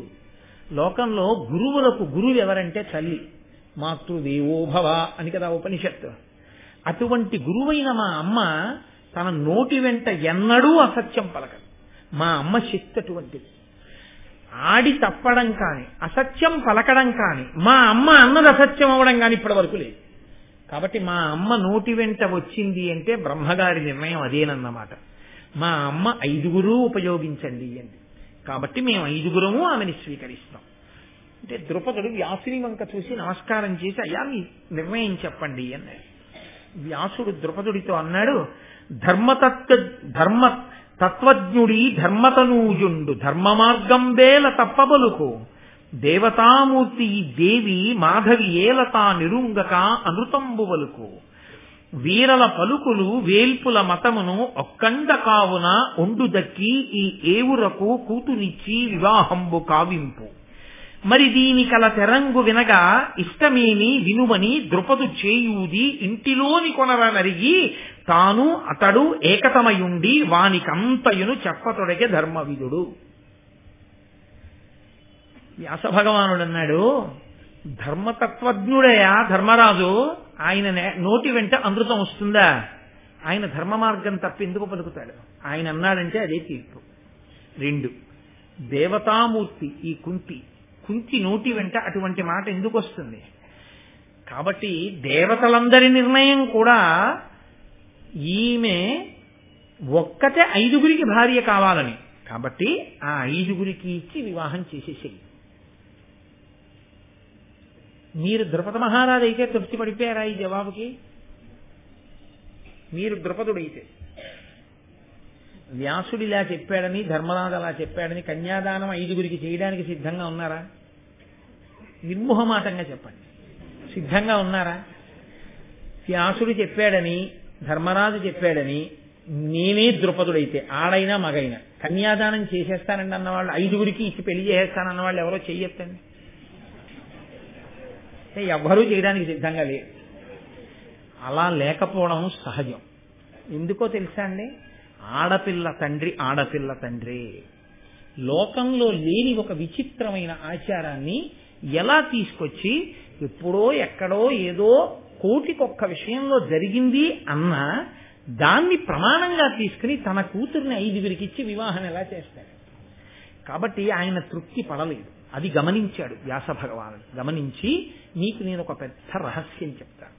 లోకంలో గురువులకు గురువు ఎవరంటే తల్లి, మాతృదేవోభవ అని కదా ఉపనిషత్తు. అటువంటి గురువైన మా అమ్మ తన నోటి వెంట ఎన్నడూ అసత్యం పలకదు. మా అమ్మ శక్తి అటువంటిది. ఆడి తప్పడం కాని, అసత్యం పలకడం కాని, మా అమ్మ అన్నది అసత్యం అవ్వడం కాని ఇప్పటి వరకు లేదు. కాబట్టి మా అమ్మ నోటి వెంట వచ్చింది అంటే బ్రహ్మగారి నిర్ణయం అదేనన్నమాట. మా అమ్మ 5గురు ఉపయోగించండి అండి. కాబట్టి మేము 5గురము ఆమెని స్వీకరిస్తాం. అంటే ద్రుపదుడు వ్యాసుని వంక చూసి నమస్కారం చేసి, అయ్యా మీ నిర్ణయం చెప్పండి అన్నాడు. వ్యాసుడు ద్రుపదుడితో అన్నాడు, ధర్మ తత్వజ్ఞుడి ధర్మతనూజుండు ధర్మ మార్గం వేల తప్పబలుకు దేవతామూర్తి దేవి మాధవి ఏలతా నిరుంగక అనృతంబు వలుకు వీరల పలుకులు వేల్పుల మతమును ఒక్కండ కావున ఒండు దక్కి ఈ ఏవురకు కూతునిచ్చి వివాహంబు కావింపు. మరి దీని కల తెరంగు వినగా ఇష్టమేమి వినుమని ద్రుపదు చేయూది ఇంటిలోని కొనరనరిగి తాను అతడు ఏకతమయుండి వానికంతయును చెప్పతొడగే ధర్మవిదుడు. వ్యాస భగవానుడు అన్నాడు, ధర్మతత్వజ్ఞుడయా ధర్మరాజు, ఆయన నోటి వెంట అమృతం వస్తుందా? ఆయన ధర్మ మార్గం తప్పెందుకు పలుకుతాడు? ఆయన అన్నాడంటే అదే తీర్పు. 2, దేవతామూర్తి ఈ కుంతి నోటి వెంట అటువంటి మాట ఎందుకు వస్తుంది? కాబట్టి దేవతలందరి నిర్ణయం కూడా ఈమె ఒక్కతే 5గురికి భార్య కావాలని. కాబట్టి ఆ 5గురికి ఇచ్చి వివాహం చేసేసేయి. మీరు ద్రుపద మహారాజు అయితే తృప్తి పడిపోయారా ఈ జవాబుకి? మీరు ద్రుపదుడైతే వ్యాసుడిలా చెప్పాడని, ధర్మరాజు అలా చెప్పాడని కన్యాదానం 5గురికి చేయడానికి సిద్ధంగా ఉన్నారా? నిర్మోహమాటంగా చెప్పండి, సిద్ధంగా ఉన్నారా? వ్యాసుడు చెప్పాడని, ధర్మరాజు చెప్పాడని, నేనే ద్రుపదుడైతే, ఆడైనా మగైనా కన్యాదానం చేసేస్తానండి అన్నవాళ్ళు, 5గురికి ఇచ్చి పెళ్లి చేసేస్తానన్న వాళ్ళు ఎవరో చెయ్యొద్దండి. ఎవ్వరూ చేయడానికి సిద్ధంగా లేరు. అలా లేకపోవడం సహజం. ఎందుకో తెలుసా అండి? ఆడపిల్ల తండ్రి ఆడపిల్ల తండ్రి. లోకంలో లేని ఒక విచిత్రమైన ఆచారాన్ని ఎలా తీసుకొచ్చి ఎప్పుడో ఎక్కడో ఏదో కోటికొక్క విషయంలో జరిగింది అన్న దాన్ని ప్రమాణంగా తీసుకుని తన కూతుర్ని 5గురికి ఇచ్చి వివాహం ఎలా చేస్తాడు? కాబట్టి ఆయన తృప్తి పడలేదు. అది గమనించాడు వ్యాస భగవానుడు. గమనించి, నీకు నేను ఒక పెద్ద రహస్యం చెప్తాను,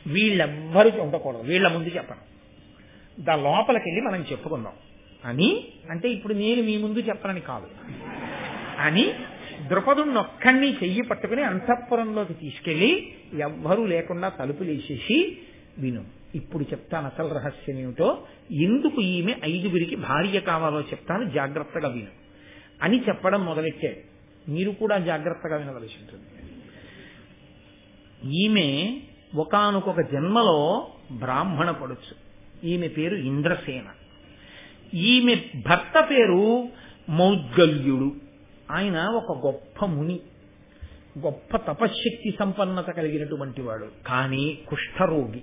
వీళ్ళెవ్వరూ ఉండకూడదు, వీళ్ళ ముందు చెప్పను, దా లోపలికి వెళ్ళి మనం చెప్పుకుందాం అని. అంటే ఇప్పుడు నేను మీ ముందు చెప్పనని కాదు అని ద్రుపదుడిని ఒక్కడిని చెయ్యి పట్టుకుని అంతఃపురంలోకి తీసుకెళ్లి ఎవ్వరూ లేకుండా తలుపులు వేసేసి, విను, ఇప్పుడు చెప్తాను అసలు రహస్యం ఏమిటో, ఎందుకు ఈమె 5గురికి భార్య కావాలో చెప్తాను, జాగ్రత్తగా విను అని చెప్పడం మొదలెట్టాడు. మీరు కూడా జాగ్రత్తగా వినవలసి ఉంటుంది. ఈమె ఒకానొక జన్మలో బ్రాహ్మణ పడుచు. ఈమె పేరు ఇంద్రసేన. ఈమె భర్త పేరు మౌద్గల్యుడు. ఆయన ఒక గొప్ప ముని, గొప్ప తపశ్శక్తి సంపన్నత కలిగినటువంటి వాడు. కానీ కుష్ఠరోగి.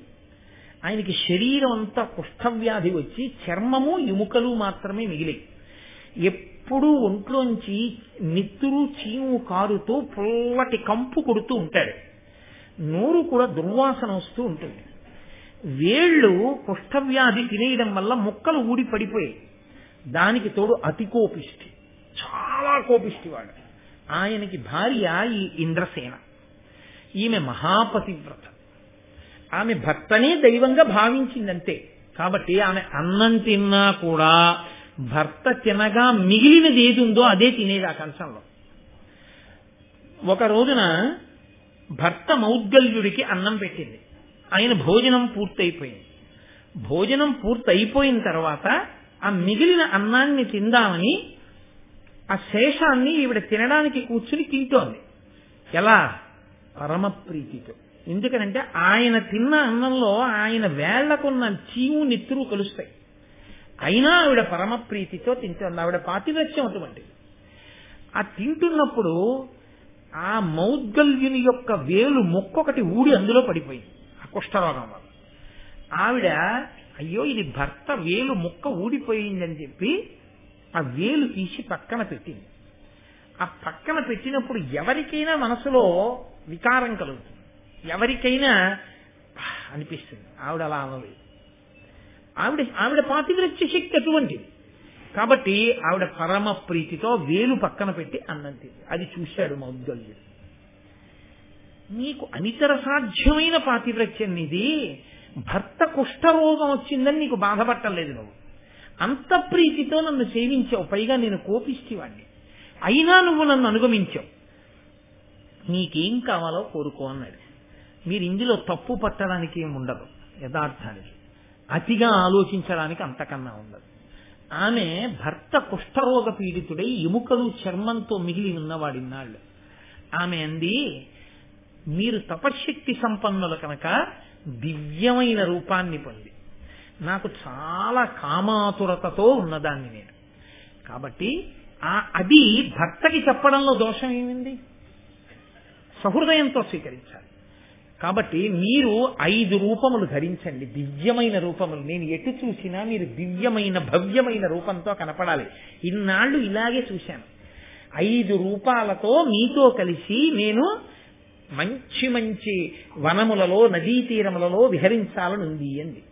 ఆయనకి శరీరం అంతా కుష్ఠవ్యాధి వచ్చి చర్మము ఎముకలు మాత్రమే మిగిలి, ఎప్పుడూ ఒంట్లోంచి నిత్తురు చీము కారుతూ పొల్లటి కంపు కొడుతూ ఉంటాడు. నోరు కూడా దుర్వాసన వస్తూ ఉంటుంది. వేళ్ళు కుష్ఠవ్యాధి తినేయడం వల్ల ముక్కలు ఊడి పడిపోయాయి. దానికి తోడు అతి కోపిష్టి, చాలా కోపిష్టివాడు. ఆయనకి భార్య ఈ ఇంద్రసేన. ఈమె మహాపతివ్రత. ఆమె భర్తనే దైవంగా భావించిందంతే. కాబట్టి ఆమె అన్నం తిన్నా కూడా భర్త తినగా మిగిలినది ఏది ఉందో అదే తినేది ఆ కంచంలో. ఒక రోజున భర్త మౌద్గల్యుడికి అన్నం పెట్టింది. ఆయన భోజనం పూర్తయిపోయింది. భోజనం పూర్తయిపోయిన తర్వాత ఆ మిగిలిన అన్నాన్ని తిందామని ఆ శేషాన్ని ఈవిడ తినడానికి కూర్చుని తింటోంది. ఎలా? పరమ ప్రీతితో. ఎందుకనంటే ఆయన తిన్న అన్నంలో ఆయన వేళ్లకున్న చీము నెత్తురు కలుస్తాయి. అయినా ఆవిడ పరమ ప్రీతితో తింటోంది. ఆవిడ పాతివ్రత్యం అటువంటిది. ఆ తింటున్నప్పుడు ఆ మౌద్గల్యుని యొక్క వేలు మొక్కొకటి ఊడి అందులో పడిపోయింది ఆ కుష్ఠరోగం వల్ల. ఆవిడ, అయ్యో ఇది భర్త వేలు మొక్క ఊడిపోయిందని చెప్పి ఆ వేలు తీసి పక్కన పెట్టింది. ఆ పక్కన పెట్టినప్పుడు ఎవరికైనా మనసులో వికారం కలుగుతుంది, ఎవరికైనా అనిపిస్తుంది. ఆవిడ అలా అనలేదు. ఆవిడ పాతివ్రత్య శక్తి అటువంటిది. కాబట్టి ఆవిడ పరమ ప్రీతితో వేలు పక్కన పెట్టి అన్నం తింది. అది చూశాడు మౌద్గల్యుడు. నీకు అనితర సాధ్యమైన పాతివ్రత్యం ఇది. భర్త కుష్ఠరోగం వచ్చిందని నీకు బాధపట్టలేదు. నువ్వు అంత ప్రీతితో నన్ను సేవించావు, పైగా నేను కోపిష్టివాణ్ణి, అయినా నువ్వు నన్ను అనుగమించావు. నీకేం కావాలో కోరుకో అన్నాడు. మీరు ఇందులో తప్పు పట్టడానికి ఏమి ఉండదు. యథార్థానికి అతిగా ఆలోచించడానికి అంతకన్నా ఉండదు. ఆమె భర్త కుష్ఠరోగ పీడితుడై ఎముకలు చర్మంతో మిగిలి ఉన్నవాడిన్నాళ్ళు. ఆమె అంది, మీరు తపశ్శక్తి సంపన్నులు కనుక దివ్యమైన రూపాన్ని పొంది నాకు చాలా కామాతురతతో ఉన్నదాన్ని నేను. కాబట్టి అది భర్తకి చెప్పడంలో దోషం ఏమింది? సహృదయంతో స్వీకరించాలి. కాబట్టి మీరు 5 రూపములు ధరించండి, దివ్యమైన రూపములు. నేను ఎటు చూసినా మీరు దివ్యమైన భవ్యమైన రూపంతో కనపడాలి. ఇన్నాళ్ళు ఇలాగే చూశాను. 5 రూపాలతో మీతో కలిసి నేను మంచి మంచి వనములలో నదీ తీరములలో విహరించాలనుంది అంది.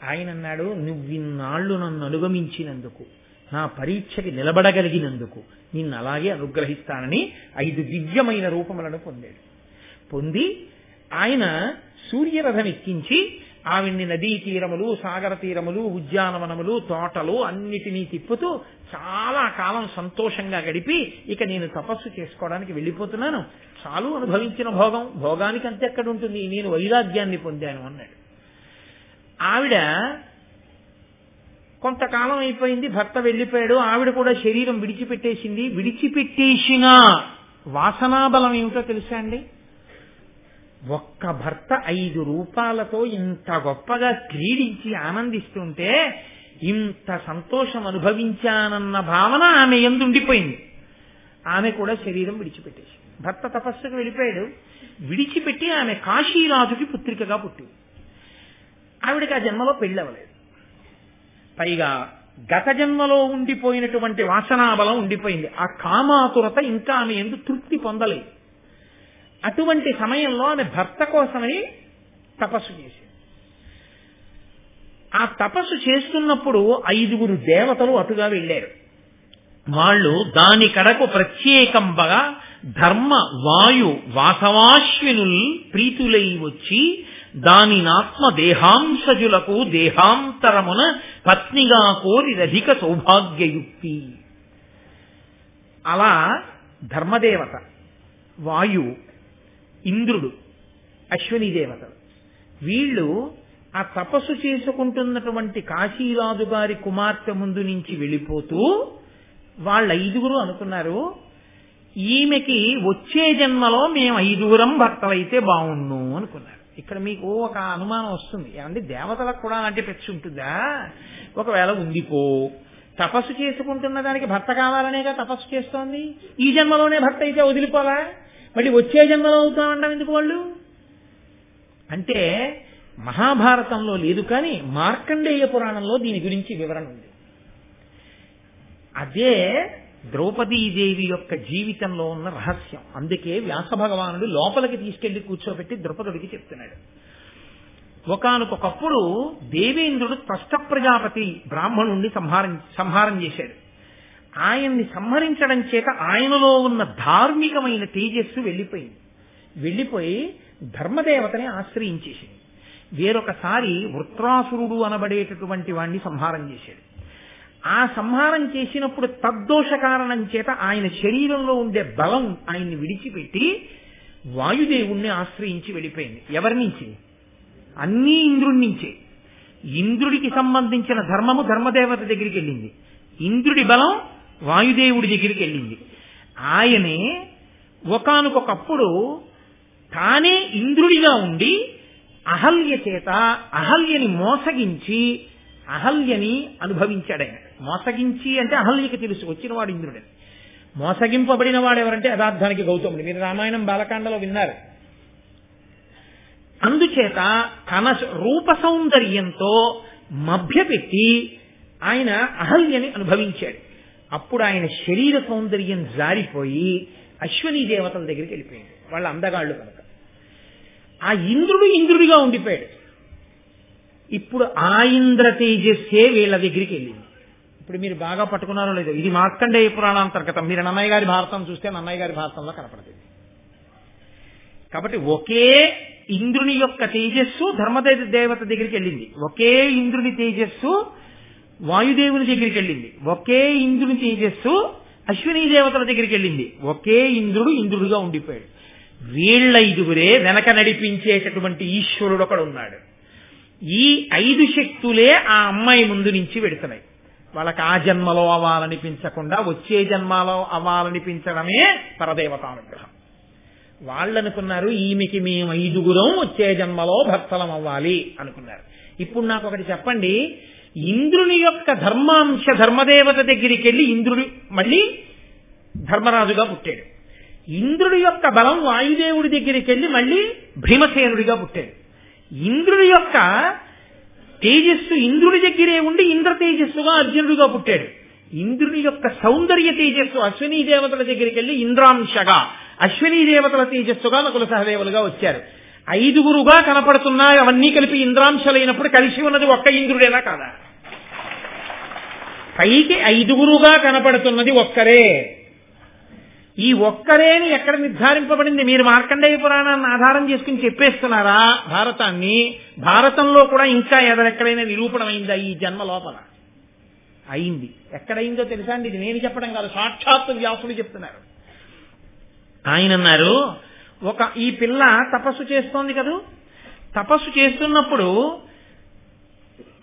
ఆయన అన్నాడు, నువ్విన్నాళ్ళు నన్ను అనుగమించినందుకు, నా పరీక్షకి నిలబడగలిగినందుకు నిన్ను అలాగే అనుగ్రహిస్తానని 5 దివ్యమైన రూపములను పొందాడు. పొంది ఆయన సూర్యరథం ఎక్కించి ఆవిడ్ని నదీ తీరములు, సాగర తీరములు, ఉద్యానవనములు, తోటలు అన్నిటినీ తిప్పుతూ చాలా కాలం సంతోషంగా గడిపి, ఇక నేను తపస్సు చేసుకోవడానికి వెళ్ళిపోతున్నాను, చాలు అనుభవించిన భోగానికి అంతెక్కడ ఉంటుంది, నేను వైరాగ్యాన్ని పొందాను అన్నాడు. ఆవిడ కొంతకాలం అయిపోయింది, భర్త వెళ్ళిపోయాడు, ఆవిడ కూడా శరీరం విడిచిపెట్టేసింది. విడిచిపెట్టేసిన వాసనాబలం ఏమిటో తెలుసా అండి? ఒక్క భర్త 5 రూపాలతో ఇంత గొప్పగా క్రీడించి ఆనందిస్తుంటే ఇంత సంతోషం అనుభవించానన్న భావన ఆమె యందు ఉండిపోయింది. ఆమె కూడా శరీరం విడిచిపెట్టేసి, భర్త తపస్సుకు వెళ్ళిపోయాడు, విడిచిపెట్టి ఆమె కాశీరాజుకి పుత్రికగా పుట్టింది. ఆవిడకి ఆ జన్మలో పెళ్ళవలేదు. పైగా గత జన్మలో ఉండిపోయినటువంటి వాసనాబలం ఉండిపోయింది. ఆ కామాతురత ఇంకా ఆమె యందు తృప్తి పొందలేదు. అటువంటి సమయంలో ఆమె భర్త కోసమని తపస్సు చేసింది. ఆ తపస్సు చేస్తున్నప్పుడు 5 దేవతలు అటుగా వెళ్ళారు. వాళ్ళు దాని కడకు ప్రత్యేకంగా ధర్మ వాయు వాసవాశ్వినుల్ ప్రీతులై వచ్చి దానినాత్మ దేహాంశజులకు దేహాంతరమున పత్నిగా కోరి రధిక సౌభాగ్యయుక్తి. అలా ధర్మదేవత, వాయు, ఇంద్రుడు, అశ్విని దేవతలు వీళ్ళు ఆ తపస్సు చేసుకుంటున్నటువంటి కాశీరాజు గారి కుమార్తె ముందు నుంచి వెళ్ళిపోతూ వాళ్ళ 5 అనుకున్నారు, ఈమెకి వచ్చే జన్మలో మేము 5 భర్తలైతే బాగుండు అనుకున్నారు. ఇక్కడ మీకు ఒక అనుమానం వస్తుంది, ఏమంటే దేవతలకు కూడా అలాంటి పెచ్చి ఉంటుందా? ఒకవేళ ఉండిపో, తపస్సు చేసుకుంటున్న దానికి భర్త కావాలనేగా తపస్సు చేస్తోంది, ఈ జన్మలోనే భర్త అయితే వదిలిపోలా, మళ్ళీ వచ్చే జన్మలో అవుతామంటాం ఎందుకు వాళ్ళు? అంటే మహాభారతంలో లేదు, కానీ మార్కండేయ పురాణంలో దీని గురించి వివరణ ఉంది. అదే ద్రౌపదీదేవి యొక్క జీవితంలో ఉన్న రహస్యం. అందుకే వ్యాస భగవానుడు లోపలికి తీసుకెళ్లి కూర్చోబెట్టి ద్రౌపదుడికి చెప్తున్నాడు. ఒకానొకప్పుడు దేవేంద్రుడు త్వష్ట ప్రజాపతి బ్రాహ్మణుణ్ణి సంహారం చేశాడు. ఆయన్ని సంహరించడం చేత ఆయనలో ఉన్న ధార్మికమైన తేజస్సు వెళ్ళిపోయి ధర్మదేవతని ఆశ్రయించేసింది. వేరొకసారి వృత్రాసురుడు అనబడేటటువంటి వాణ్ణి సంహారం చేశాడు. ఆ సంహారం చేసినప్పుడు తద్దోష కారణం చేత ఆయన శరీరంలో ఉండే బలం ఆయన్ని విడిచిపెట్టి వాయుదేవుణ్ణి ఆశ్రయించి వెళ్ళిపోయింది. ఎవరి నుంచి? అన్నీ ఇంద్రుడి నుంచే. ఇంద్రుడికి సంబంధించిన ధర్మము ధర్మదేవత దగ్గరికి వెళ్ళింది, ఇంద్రుడి బలం వాయుదేవుడి దగ్గరికి వెళ్ళింది. ఆయనే ఒకానొకప్పుడు తానే ఇంద్రుడిగా ఉండి అహల్య చేత అహల్యని మోసగించి అహల్యని అనుభవించాడు. ఆయన మోసగించి అంటే అహల్యకి తెలుసు వచ్చినవాడు ఇంద్రుడని. మోసగింపబడిన వాడు ఎవరంటే యథార్థానికి గౌతముడు. మీరు రామాయణం బాలకాండలో విన్నారు. అందుచేత తన రూప సౌందర్యంతో మభ్యపెట్టి ఆయన అహల్యని అనుభవించాడు. అప్పుడు ఆయన శరీర సౌందర్యం జారిపోయి అశ్విని దేవతల దగ్గరికి వెళ్ళిపోయింది. వాళ్ళ అందగాళ్ళు కనుక ఆ ఇంద్రుడిగా ఉండిపోయాడు. ఇప్పుడు ఆ ఇంద్ర తేజస్సే వీళ్ళ దగ్గరికి వెళ్ళింది. ఇప్పుడు మీరు బాగా పట్టుకున్నారో లేదో, ఇది మార్కండేయ పురాణాంతర్గతం. మీరు నన్నయ్య గారి భారతం చూస్తే నన్నయ్య గారి భారతంలో కనపడుతుంది. కాబట్టి ఒకే ఇంద్రుని యొక్క తేజస్సు ధర్మదేవత దగ్గరికి వెళ్ళింది, ఒకే ఇంద్రుని తేజస్సు వాయుదేవుని దగ్గరికి వెళ్ళింది, ఒకే ఇంద్రుని తేజస్సు అశ్విని దేవతల దగ్గరికి వెళ్ళింది. ఒకే ఇంద్రుడుగా ఉండిపోయాడు. వీళ్ళ 5 వెనక నడిపించేటటువంటి ఈశ్వరుడు ఒకడు ఉన్నాడు. ఈ 5 శక్తులే ఆ అమ్మాయి ముందు నుంచి వెడుతున్నాయి. వాళ్ళకి ఆ జన్మలో అవ్వాలనిపించకుండా వచ్చే జన్మలో అవ్వాలనిపించడమే పరదేవతానుగ్రహం. వాళ్ళనుకున్నారు ఈమెకి మేము 5 వచ్చే జన్మలో భర్తలం అవ్వాలి అనుకున్నారు. ఇప్పుడు నాకు ఒకటి చెప్పండి, ఇంద్రుని యొక్క ధర్మాంశ ధర్మదేవత దగ్గరికి వెళ్ళి ఇంద్రుడు మళ్ళీ ధర్మరాజుగా పుట్టాడు. ఇంద్రుడి యొక్క బలం వాయుదేవుడి దగ్గరికి వెళ్ళి మళ్ళీ భీమసేనుడిగా పుట్టాడు. ఇంద్రుడి యొక్క తేజస్సు ఇంద్రుడి దగ్గరే ఉండి ఇంద్ర తేజస్సుగా అర్జునుడిగా పుట్టాడు. ఇంద్రుడి యొక్క సౌందర్య తేజస్సు అశ్విని దేవతల దగ్గరికి వెళ్ళి ఇంద్రాంశగా, అశ్విని దేవతల తేజస్సుగా నకుల సహదేవులుగా వచ్చారు. 5 కనపడుతున్నాయి. అవన్నీ కలిపి ఇంద్రాంశలైనప్పుడు కలిసి ఉన్నది ఒక్క ఇంద్రుడేనా కాదా? పైకి 5 కనపడుతున్నది ఒక్కరే. ఈ ఒక్కరేని ఎక్కడ నిర్ధారింపబడింది? మీరు మార్కండేయ పురాణాన్ని ఆధారం చేసుకుని చెప్పేస్తున్నారా భారతాన్ని? భారతంలో కూడా ఇంకా ఎక్కడైనా నిరూపణమైందా ఈ జన్మ లోపల? అయింది. ఎక్కడైందో తెలుసా అండి? ఇది నేను చెప్పడం కాదు, సాక్షాత్తు వ్యాసుడు చెప్తున్నారు. ఆయన అన్నారు, ఈ పిల్ల తపస్సు చేస్తోంది కదూ, తపస్సు చేస్తున్నప్పుడు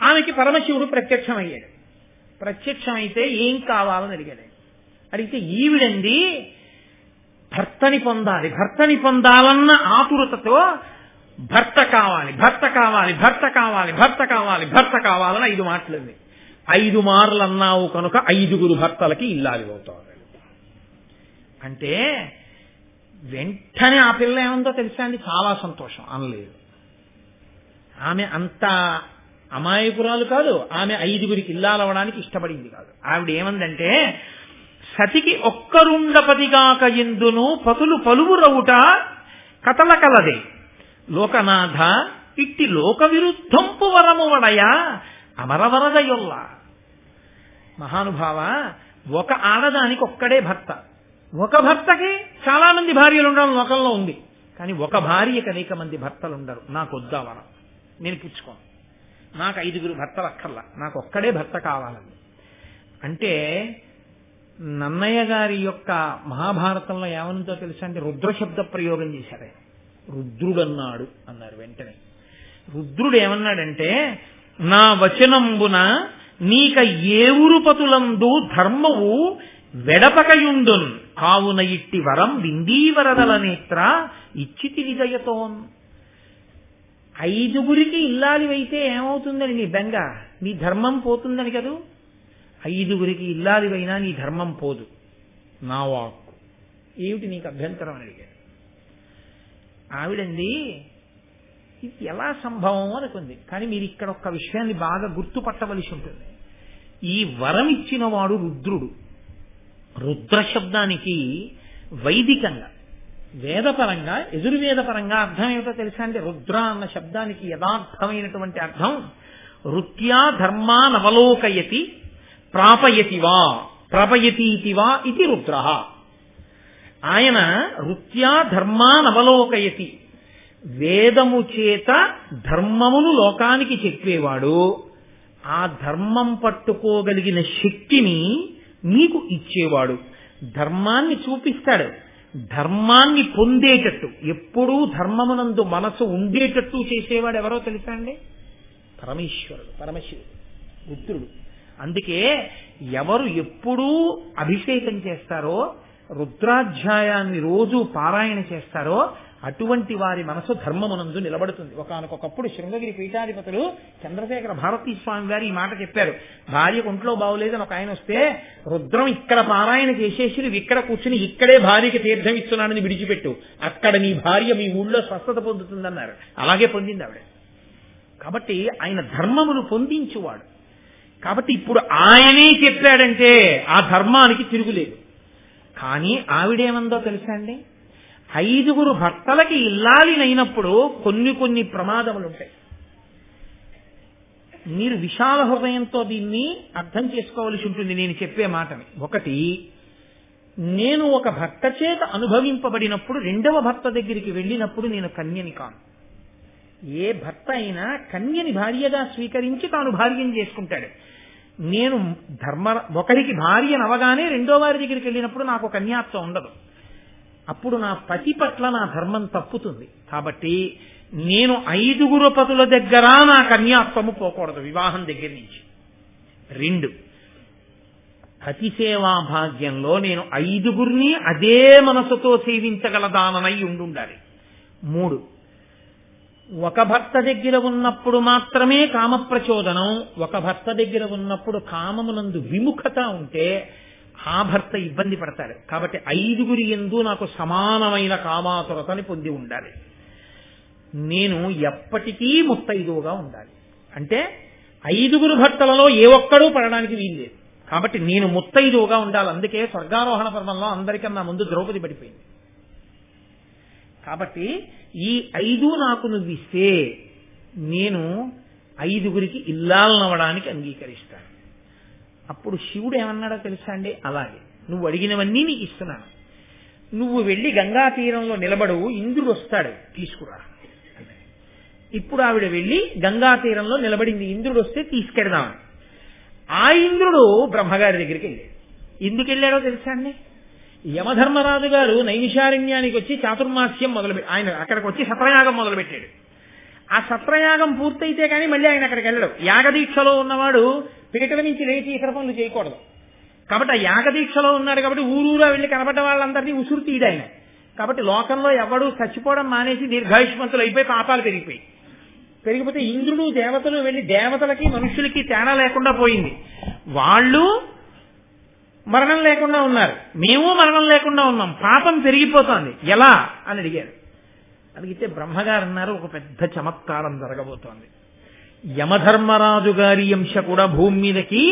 ఆమెకి పరమశివుడు ప్రత్యక్షమయ్యాడు. ప్రత్యక్షమైతే ఏం కావాలని అడిగాడు. అడిగితే ఈవిడండి భర్తని పొందాలన్న ఆతురతతో భర్త కావాలి, భర్త కావాలి, భర్త కావాలి, భర్త కావాలి, భర్త కావాలని 5 మాటలండి. 5 మార్లు అన్నావు కనుక 5గురు భర్తలకి ఇల్లాలి అవుతావు అంటే వెంటనే ఆ పిల్ల ఏమందో తెలుసా అండి, చాలా సంతోషం అనలేదు. ఆమె అంత అమాయకురాలు కాదు, ఆమె 5గురికి ఇల్లాలవడానికి ఇష్టపడింది కాదు. ఆవిడ ఏమందంటే, సతికి ఒక్కరుండపతిగాక ఎందును పతులు పలువురవుట కథల కలదే లోకనాథ ఇట్టి లోక విరుద్ధంపు వరము వడయా అమరవరదయొల్ల. మహానుభావ, ఒక ఆడదానికి ఒక్కడే భర్త, ఒక భర్తకి చాలా మంది భార్యలు ఉండడం లోకంలో ఉంది. కానీ ఒక భార్యకి అనేక మంది భర్తలు ఉండరు. నాకు వద్దా వరం, నేను పుచ్చుకోను, నాకు 5గురు భర్తలు అక్కర్లా, నాకు ఒక్కడే భర్త కావాలని. అంటే నన్నయ్య గారి యొక్క మహాభారతంలో ఏమనుందో తెలుసా అంటే, రుద్ర శబ్ద ప్రయోగం చేశారు. రుద్రుడన్నాడు అన్నారు. వెంటనే రుద్రుడు ఏమన్నాడంటే, నా వచనంబున నీక ఏవురు పతులందు ధర్మవు వెడపకయుండున్ కావున ఇట్టి వరం విందీవరదల నేత్ర ఇచ్చితి విజయతోన్. 5గురికి ఇల్లాలివైతే ఏమవుతుందని నీ బెంగ, నీ ధర్మం పోతుందని కదూ. 5గురికి ఇల్లాలివైనా నీ ధర్మం పోదు. నా వాక్కు ఏమిటి నీకు అభ్యంతరం అని అడిగాడు. ఆవిడండి ఇది ఎలా సంభవం అనుకుంది. కానీ మీరు ఇక్కడ ఒక్క విషయాన్ని బాగా గుర్తుపట్టవలసి ఉంటుంది. ఈ వరం ఇచ్చిన వాడు రుద్రుడు. రుద్ర శబ్దానికి వైదికంగా వేదపరంగా యజుర్వేదపరంగా అర్థం ఏమిటో తెలుసా అంటే, రుద్ర అన్న శబ్దానికి యథార్థమైనటువంటి అర్థం రుత్యా ధర్మానవలోకయతి ప్రాపయతివా ప్రపయతీతివా ఇది రుద్ర. ఆయన రుత్యా ధర్మానవలోకయతి, వేదము చేత ధర్మమును లోకానికి చెప్పేవాడు. ఆ ధర్మం పట్టుకోగలిగిన శక్తిని నీకు ఇచ్చేవాడు. ధర్మాన్ని చూపిస్తాడు. ధర్మాన్ని పొందేటట్టు, ఎప్పుడూ ధర్మమునందు మనసు ఉండేటట్టు చేసేవాడు ఎవరో తెలుసా అండి? పరమేశ్వరుడు, పరమశివుడు, రుద్రుడు. అందుకే ఎవరు ఎప్పుడూ అభిషేకం చేస్తారో, రుద్రాధ్యాయాన్ని రోజు పారాయణ చేస్తారో అటువంటి వారి మనసు ధర్మమునందు నిలబడుతుంది. ఒకానొకప్పుడు శృంగగిరి పీఠాధిపతులు చంద్రశేఖర భారతీ స్వామి గారు ఈ మాట చెప్పారు. భార్యకు ఒంట్లో బాగులేదని ఒక ఆయన వస్తే, రుద్రం ఇక్కడ పారాయణ చేసేసి నువ్వు ఇక్కడ కూర్చుని ఇక్కడే భార్యకి తీర్థం ఇస్తున్నానని విడిచిపెట్టు, అక్కడ నీ భార్య మీ ఊళ్ళో స్వస్థత పొందుతుందన్నారు. అలాగే పొందింది ఆవిడ. కాబట్టి ఆయన ధర్మమును పొందించువాడు. కాబట్టి ఇప్పుడు ఆయనే చెప్పాడంటే ఆ ధర్మానికి తిరుగులేదు. కానీ ఆవిడేమందో తెలుసా అండి, 5గురు భర్తలకి ఇల్లాలినైనప్పుడు కొన్ని ప్రమాదములుంటాయి. మీరు విశాల హృదయంతో దీన్ని అర్థం చేసుకోవలసి ఉంటుంది నేను చెప్పే మాటని. ఒకటి, నేను ఒక భర్త చేత అనుభవింపబడినప్పుడు 2వ భర్త దగ్గరికి వెళ్ళినప్పుడు నేను కన్యని కాను. ఏ భర్త అయినా కన్యని భార్యగా స్వీకరించి తాను భార్యను చేసుకుంటాడు. నేను ఒకరికి భార్యనవగానే 2వ వారి దగ్గరికి వెళ్ళినప్పుడు నాకు కన్యాత్వం ఉండదు. అప్పుడు నా పతి పట్ల నా ధర్మం తప్పుతుంది. కాబట్టి నేను 5గురు పతుల దగ్గర నా కన్యాత్వము పోకూడదు వివాహం దగ్గర నుంచి. 2, పతి సేవా భాగ్యంలో నేను 5గురిని అదే మనసుతో సేవించగలదానై ఉండాలి. 3, ఒక భర్త దగ్గర ఉన్నప్పుడు మాత్రమే కామ ప్రచోదనం, ఒక భర్త దగ్గర ఉన్నప్పుడు కామమునందు విముఖత ఉంటే ఆ భర్త ఇబ్బంది పడతాడు. కాబట్టి 5గురి యందు నాకు సమానమైన కామాతురతని పొంది ఉండాలి. నేను ఎప్పటికీ ముత్తైదువుగా ఉండాలి. అంటే 5గురు భర్తలలో ఏ ఒక్కడూ పడడానికి వీల్లేదు. కాబట్టి నేను ముత్తైదువుగా ఉండాలి. అందుకే స్వర్గారోహణ పర్వంలో అందరికన్నా ముందు ద్రౌపది పడిపోయింది. కాబట్టి ఈ 5 నాకు నువ్వు ఇస్తే నేను 5గురికి ఇల్లాలనవడానికి అంగీకరిస్తాను. అప్పుడు శివుడు ఏమన్నాడో తెలుసా అండి, అలాగే నువ్వు అడిగినవన్నీ నీకు ఇస్తున్నాను, నువ్వు వెళ్ళి గంగా తీరంలో నిలబడు, ఇంద్రుడు వస్తాడు తీసుకురా. ఇప్పుడు ఆవిడ వెళ్ళి గంగా తీరంలో నిలబడింది, ఇంద్రుడు వస్తే తీసుకెడదామని. ఆ ఇంద్రుడు బ్రహ్మగారి దగ్గరికి వెళ్ళాడు. ఎందుకు వెళ్ళాడో తెలుసా అండి, యమధర్మరాజు గారు నైమిషారణ్యానికి వచ్చి చాతుర్మాస్యం ఆయన అక్కడికి వచ్చి సత్రయాగం మొదలుపెట్టాడు. ఆ సత్రయాగం పూర్తయితే కానీ మళ్ళీ ఆయన అక్కడికి వెళ్ళడు. యాగదీక్షలో ఉన్నవాడు పీటల నుంచి లేచి ఇతర పనులు చేయకూడదు. కాబట్టి ఆ యాగదీక్షలో ఉన్నాడు కాబట్టి ఊరూరా వెళ్ళి కనబడ్డ వాళ్ళందరినీ ఉసురు తీయడు ఆయన. కాబట్టి లోకంలో ఎవడు చచ్చిపోవడం మానేసి దీర్ఘాయుష్మంతులు అయిపోయి పాపాలు పెరిగిపోతే ఇంద్రుడు దేవతలు వెళ్ళి దేవతలకి మనుషులకి తేడా లేకుండా పోయింది. వాళ్ళు మరణం లేకుండా ఉన్నారు, మేము మరణం లేకుండా ఉన్నాం, పాపం పెరిగిపోతోంది, ఎలా అని అడిగారు. అడిగితే బ్రహ్మగారు అన్నారు, ఒక పెద్ద చమత్కారం జరగబోతోంది. యమధర్మరాజు గారి అంశ కూడా భూమి మీదకి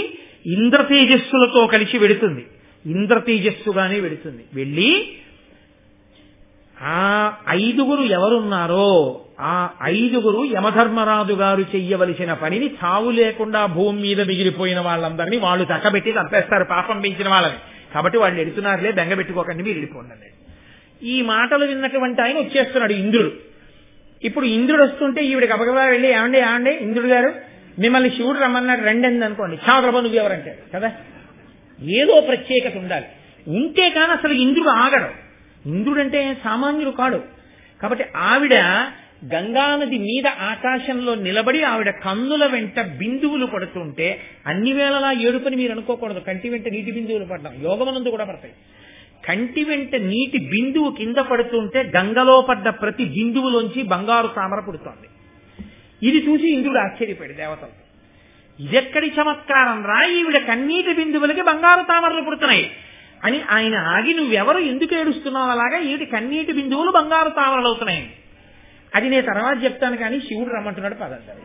ఇంద్ర తేజస్సులతో కలిసి వెడుతుంది, ఇంద్ర తేజస్సుగానే వెడుతుంది. వెళ్ళి ఆ 5గురు ఎవరున్నారో ఆ 5గురు యమధర్మరాజు గారు చెయ్యవలసిన పనిని చావు లేకుండా భూమి మీద మిగిలిపోయిన వాళ్ళందరినీ వాళ్ళు చక్కబెట్టి చంపేస్తారు, పాపం పెంచిన వాళ్ళని. కాబట్టి వాళ్ళు ఎడుతున్నారులే, బెంగబెట్టుకోకండి, మీరు వెళ్ళిపోండి. ఈ మాటలు విన్నటువంటి ఆయన వచ్చేస్తున్నాడు ఇంద్రుడు. ఇప్పుడు ఇంద్రుడు వస్తుంటే ఈవిడ గబగబా వెళ్ళి ఏమండి ఇంద్రుడు గారు మిమ్మల్ని శివుడు రమ్మన్నాడు రండి అంది అనుకోండి, చావగలబా నువ్వు ఎవరంటాడు కదా. ఏదో ప్రత్యేకత ఉండాలి, ఉంటే కానీ అసలు ఇంద్రుడు ఆగడు. ఇంద్రుడంటే సామాన్యుడు కాడు. కాబట్టి ఆవిడ గంగానది మీద ఆకాశంలో నిలబడి ఆవిడ కన్నుల వెంట బిందువులు పడుతుంటే అన్ని వేళలా ఏడుపని మీరు అనుకోకూడదు. కంటి వెంట నీటి బిందువులు పడడం యోగమనందు కూడా పడతాయి. కంటి వెంట నీటి బిందువు కింద పడుతుంటే గంగలో పడ్డ ప్రతి బిందువులోంచి బంగారు తామర పుడుతోంది. ఇది చూసి ఇంద్రుడు ఆశ్చర్యపోయాడు దేవతలు. ఇదెక్కడి చమత్కారం రా, ఈవిడ కన్నీటి బిందువులకి బంగారు తామరలు పుడుతున్నాయి అని ఆయన ఆగి, నువ్వెవరు, ఎందుకు ఏడుస్తున్నావు అలాగా, ఈవిడ కన్నీటి బిందువులు బంగారు తామరలు అవుతున్నాయి, అది నేను తర్వాత చెప్తాను కానీ శివుడు రమ్మంటున్నాడు పదంటారు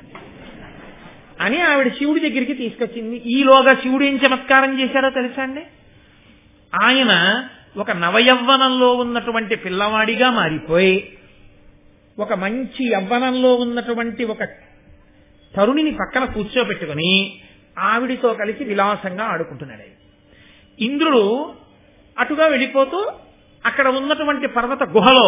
అని ఆవిడ శివుడి దగ్గరికి తీసుకొచ్చింది. ఈలోగా శివుడు ఏం చమత్కారం చేశాడో తెలుసా అండి. ఆయన ఒక నవయవ్వనంలో ఉన్నటువంటి పిల్లవాడిగా మారిపోయి ఒక మంచి యవ్వనంలో ఉన్నటువంటి ఒక తరుణిని పక్కన కూర్చోబెట్టుకుని ఆవిడితో కలిసి విలాసంగా ఆడుకుంటున్నాడు. ఇంద్రుడు అటుగా వెళ్ళిపోతూ అక్కడ ఉన్నటువంటి పర్వత గుహలో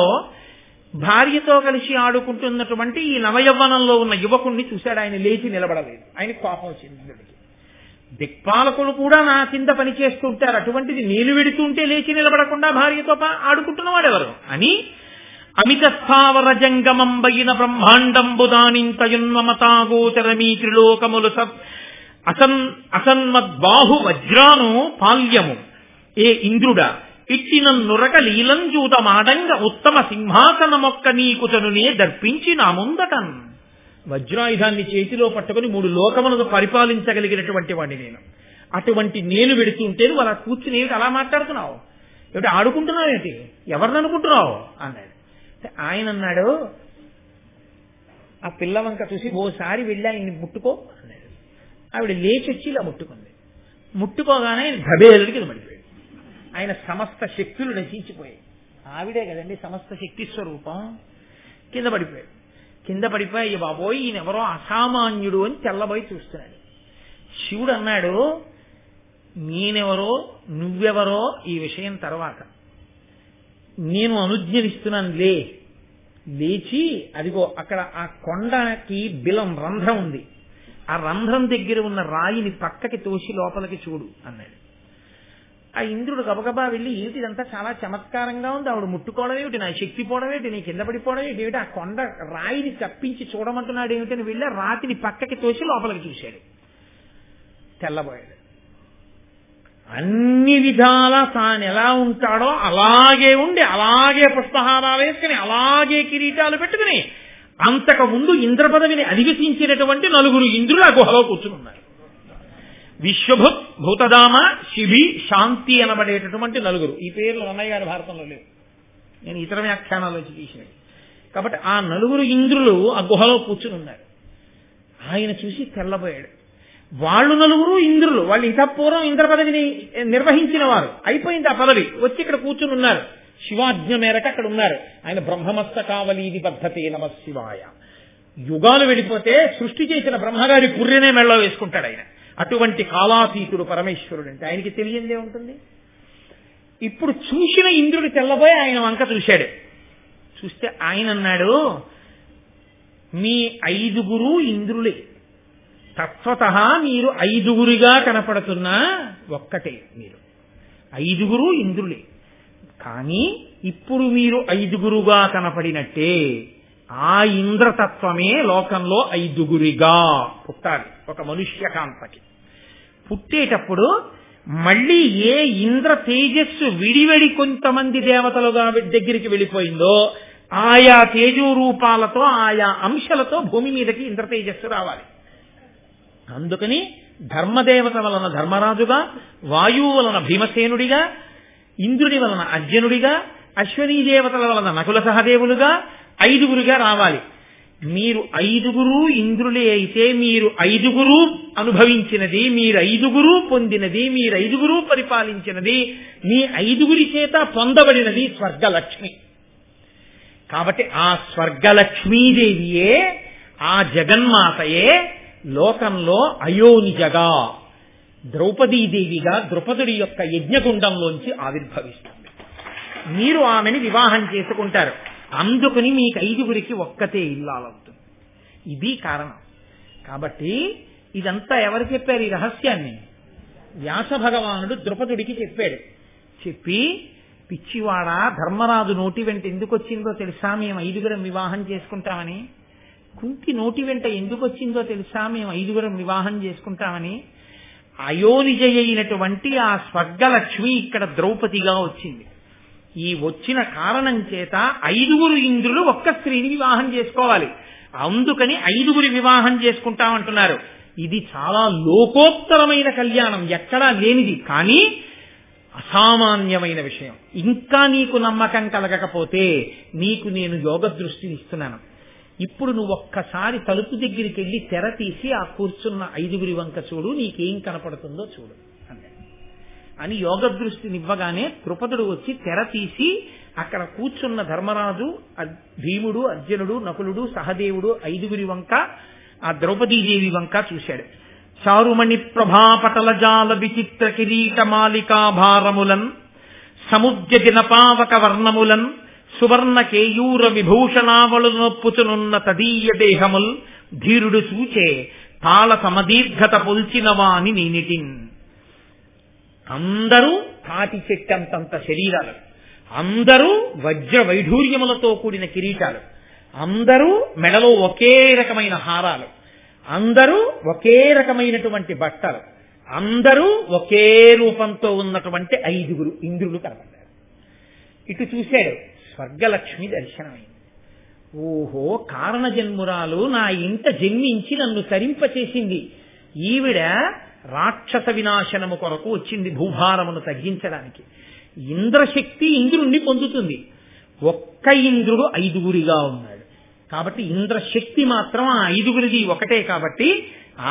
భార్యతో కలిసి ఆడుకుంటున్నటువంటి ఈ నవయవ్వనంలో ఉన్న యువకుణ్ణి చూశాడు. ఆయన లేచి నిలబడలేదు, ఆయన కోపం వచ్చింది ఇంద్రుడికి. దిక్పాలకులు కూడా నా కింద పనిచేస్తుంటారు, అటువంటిది నేను వెడుతుంటే లేచి నిలబడకుండా భార్యతో ఆడుకుంటున్నవాడెవరు అని అమిత స్థావర జంగమంబయిన బ్రహ్మాండంబుదానింతయున్మమతాగోచరమీ త్రిలోకములు అసన్మద్బాహు వజ్రాను పాల్యము ఏ ఇంద్రుడా ఇచ్చిన నురక లీలంజూత మాడంగ ఉత్తమ సింహాసనమొక్క నీకుతనునే దర్పించి నా ముందటన్. వజ్రాయుధాన్ని చేతిలో పట్టుకుని 3 లోకములను పరిపాలించగలిగినటువంటి వాడిని నేను. అటువంటి నేను వెడుతుంటే నువ్వు అలా కూర్చుని ఏమిటి అలా మాట్లాడుతున్నావు, ఏమిటి ఆడుకుంటున్నావు, ఏంటి ఎవరిని అనుకుంటున్నావు అన్నాడు. ఆయన అన్నాడు, ఆ పిల్లవంక చూసి ఓసారి వెళ్ళి ఆయన్ని ముట్టుకో అన్నాడు. ఆవిడ లేచి వచ్చి ఇలా ముట్టుకుంది. ముట్టుకోగానే ఆయన గబేలుడికి పడిపోయాడు. ఆయన సమస్త శక్తులు నశించిపోయాయి. ఆవిడే కదండి సమస్త శక్తి స్వరూపం. కింద పడిపోయాడు. కింద పడిపోయి బాబోయ్ ఈయనెవరో అసామాన్యుడు అని తెల్లబోయి చూస్తున్నాడు. శివుడు అన్నాడు, నేనెవరో నువ్వెవరో ఈ విషయం తర్వాత, నేను అనుజ్ఞనిస్తున్నాను, లేచి అదిగో అక్కడ ఆ కొండకి బిలం రంధ్రం ఉంది, ఆ రంధ్రం దగ్గర ఉన్న రాయిని పక్కకి తోసి లోపలికి చూడు అన్నాడు. ఆ ఇంద్రుడు గబగబా వెళ్ళి ఏమిటిదంతా చాలా చమత్కారంగా ఉంది, ఆవిడ ముట్టుకోవడం ఏమిటి, నా శక్తి పోవడం ఏమిటి, నీ కింద పడిపోవడం ఏమిటి, ఆ కొండ రాయిని తప్పించి చూడమంటున్నాడు ఏమిటని వెళ్ళి రాతిని పక్కకి తోసి లోపలికి చూశాడు. తెల్లబోయాడు. అన్ని విధాలా తాను ఎలా ఉంటాడో అలాగే ఉండి అలాగే పుష్పహారాలు వేసుకుని అలాగే కిరీటాలు పెట్టుకుని అంతకు ముందు ఇంద్ర పదవిని అధిగతించినటువంటి 4 ఇంద్రులు ఆ గుహలో కూర్చున్నారు. విశ్వభుత్, భూతదామ, శిబి, శాంతి అనబడేటటువంటి 4. ఈ పేర్లు అన్నయ్య గారి భారతంలో లేవు, నేను ఇతర వ్యాఖ్యానాల్లోంచి తీసినవి. కాబట్టి ఆ 4 ఇంద్రులు ఆ గుహలో కూర్చుని ఉన్నారు. ఆయన చూసి తెల్లబోయాడు. వాళ్ళు 4 ఇంద్రులు, వాళ్ళు ఇతపూర్వం ఇంద్ర పదవిని నిర్వహించిన వారు, అయిపోయింది ఆ పదవి, వచ్చి ఇక్కడ కూర్చుని ఉన్నారు. శివాజ్ఞ మేరకు అక్కడ ఉన్నారు. ఆయన బ్రహ్మమస్తకావలీది పద్ధతి నమ శివాయ. యుగాలు వెళ్ళిపోతే సృష్టి చేసిన బ్రహ్మగారి పుర్రెనే మెళ్ళలో వేసుకుంటాడు ఆయన. అటువంటి కాలాతీతుడు పరమేశ్వరుడు అంటే ఆయనకి తెలియందే ఉంటుంది. ఇప్పుడు చూసిన ఇంద్రుడు తెల్లబోయి ఆయన వంక చూశాడు. చూస్తే ఆయన అన్నాడు, మీ 5 ఇంద్రులే, తత్వత మీరు 5 కనపడుతున్నా ఒక్కటే, మీరు 5 ఇంద్రులే. కానీ ఇప్పుడు మీరు 5 కనపడినట్టే ఆ ఇంద్రతత్వమే లోకంలో 5 పుట్టాలి. ఒక మనుష్యకాంతకి పుట్టేటప్పుడు మళ్ళీ ఏ ఇంద్ర తేజస్సు విడివడి కొంతమంది దేవతలుగా దగ్గరికి వెళ్ళిపోయిందో ఆయా తేజో రూపాలతో ఆయా అంశాలతో భూమి మీదకి ఇంద్ర తేజస్సు రావాలి. అందుకని ధర్మదేవత వలన ధర్మరాజుగా, వాయువు వలన భీమసేనుడిగా, ఇంద్రుడి వలన అర్జునుడిగా, అశ్వనీ దేవతల వలన నకుల సహదేవులుగా 5గురుగా రావాలి. మీరు 5గురు ఇంద్రులే అయితే మీరు 5గురు అనుభవించినది, మీరు 5గురు పొందినది, మీరు 5గురు పరిపాలించినది, మీ 5గురి చేత పొందబడినది స్వర్గలక్ష్మి. కాబట్టి ఆ స్వర్గలక్ష్మీదేవియే, ఆ జగన్మాతయే లోకంలో అయోనిజగా ద్రౌపదీదేవిగా ద్రుపదుడి యొక్క యజ్ఞగుండంలోంచి ఆవిర్భవిస్తుంది. మీరు ఆమెని వివాహం చేసుకుంటారు. అందుకని మీకు 5గురికి ఒక్కతే ఇల్లాలవుతుంది. ఇది కారణం. కాబట్టి ఇదంతా ఎవరు చెప్పారు? ఈ రహస్యాన్ని వ్యాస భగవానుడు ద్రుపదుడికి చెప్పాడు. చెప్పి, పిచ్చివాడ, ధర్మరాజు నోటి వెంట ఎందుకు వచ్చిందో తెలుసా మేము 5గురం వివాహం చేసుకుంటామని? కుంతి నోటి వెంట ఎందుకు వచ్చిందో తెలుసా మేము 5గురం వివాహం చేసుకుంటామని? అయోనిజయ అయినటువంటి ఆ స్వర్గలక్ష్మి ఇక్కడ ద్రౌపదిగా వచ్చింది. ఈ వచ్చిన కారణం చేత 5గురు ఇంద్రులు ఒక్క స్త్రీని వివాహం చేసుకోవాలి. అందుకని 5గురి వివాహం చేసుకుంటామంటున్నారు. ఇది చాలా లోకోత్తరమైన కళ్యాణం, ఎక్కడా లేనిది, కానీ అసామాన్యమైన విషయం. ఇంకా నీకు నమ్మకం కలగకపోతే నీకు నేను యోగ దృష్టిని ఇస్తున్నాను. ఇప్పుడు నువ్వు ఒక్కసారి తలుపు దగ్గరికి వెళ్ళి తెర తీసి ఆ కూర్చున్న 5గురి వంక చూడు, నీకేం కనపడుతుందో చూడు అని యోగ దృష్టినివ్వగానే ద్రుపదుడు వచ్చి తెర తీసి అక్కడ కూర్చున్న ధర్మరాజు, భీముడు, అర్జునుడు, నకులుడు, సహదేవుడు 5గురి వంక, ఆ ద్రౌపదీదేవి వంక చూశాడు. చారుమణి ప్రభాపటల జాల విచిత్ర కిరీట మాలికాభారములన్ సముద్యజన పావక వర్ణములన్ సువర్ణ కేయూర విభూషణావళు నొప్పుచునున్న తదీయ దేహముల్ ధీరుడు చూచే తాళ సమదీర్ఘత పొల్చిన వాని నేనిటిన్. అందరూ తాటి చెట్టంతంత శరీరాలు, అందరూ వజ్ర వైఢూర్యములతో కూడిన కిరీటాలు, అందరూ మెడలో ఒకే రకమైన హారాలు, అందరూ ఒకే రకమైనటువంటి బట్టలు, అందరూ ఒకే రూపంతో ఉన్నటువంటి 5గురు ఇంద్రులు కనపడ్డారు. ఇటు చూశాడు, స్వర్గలక్ష్మి దర్శనమైంది. ఓహో, కారణ జన్మురాలు నా ఇంట జన్మించి నన్ను తరింపచేసింది. ఈవిడ రాక్షస వినాశనము కొరకు వచ్చింది, భూభారమును తగ్గించడానికి. ఇంద్రశక్తి ఇంద్రుణ్ణి పొందుతుంది. ఒక్క ఇంద్రుడు 5గురిగా ఉన్నాడు. కాబట్టి ఇంద్రశక్తి మాత్రం ఆ 5గురిది ఒకటే. కాబట్టి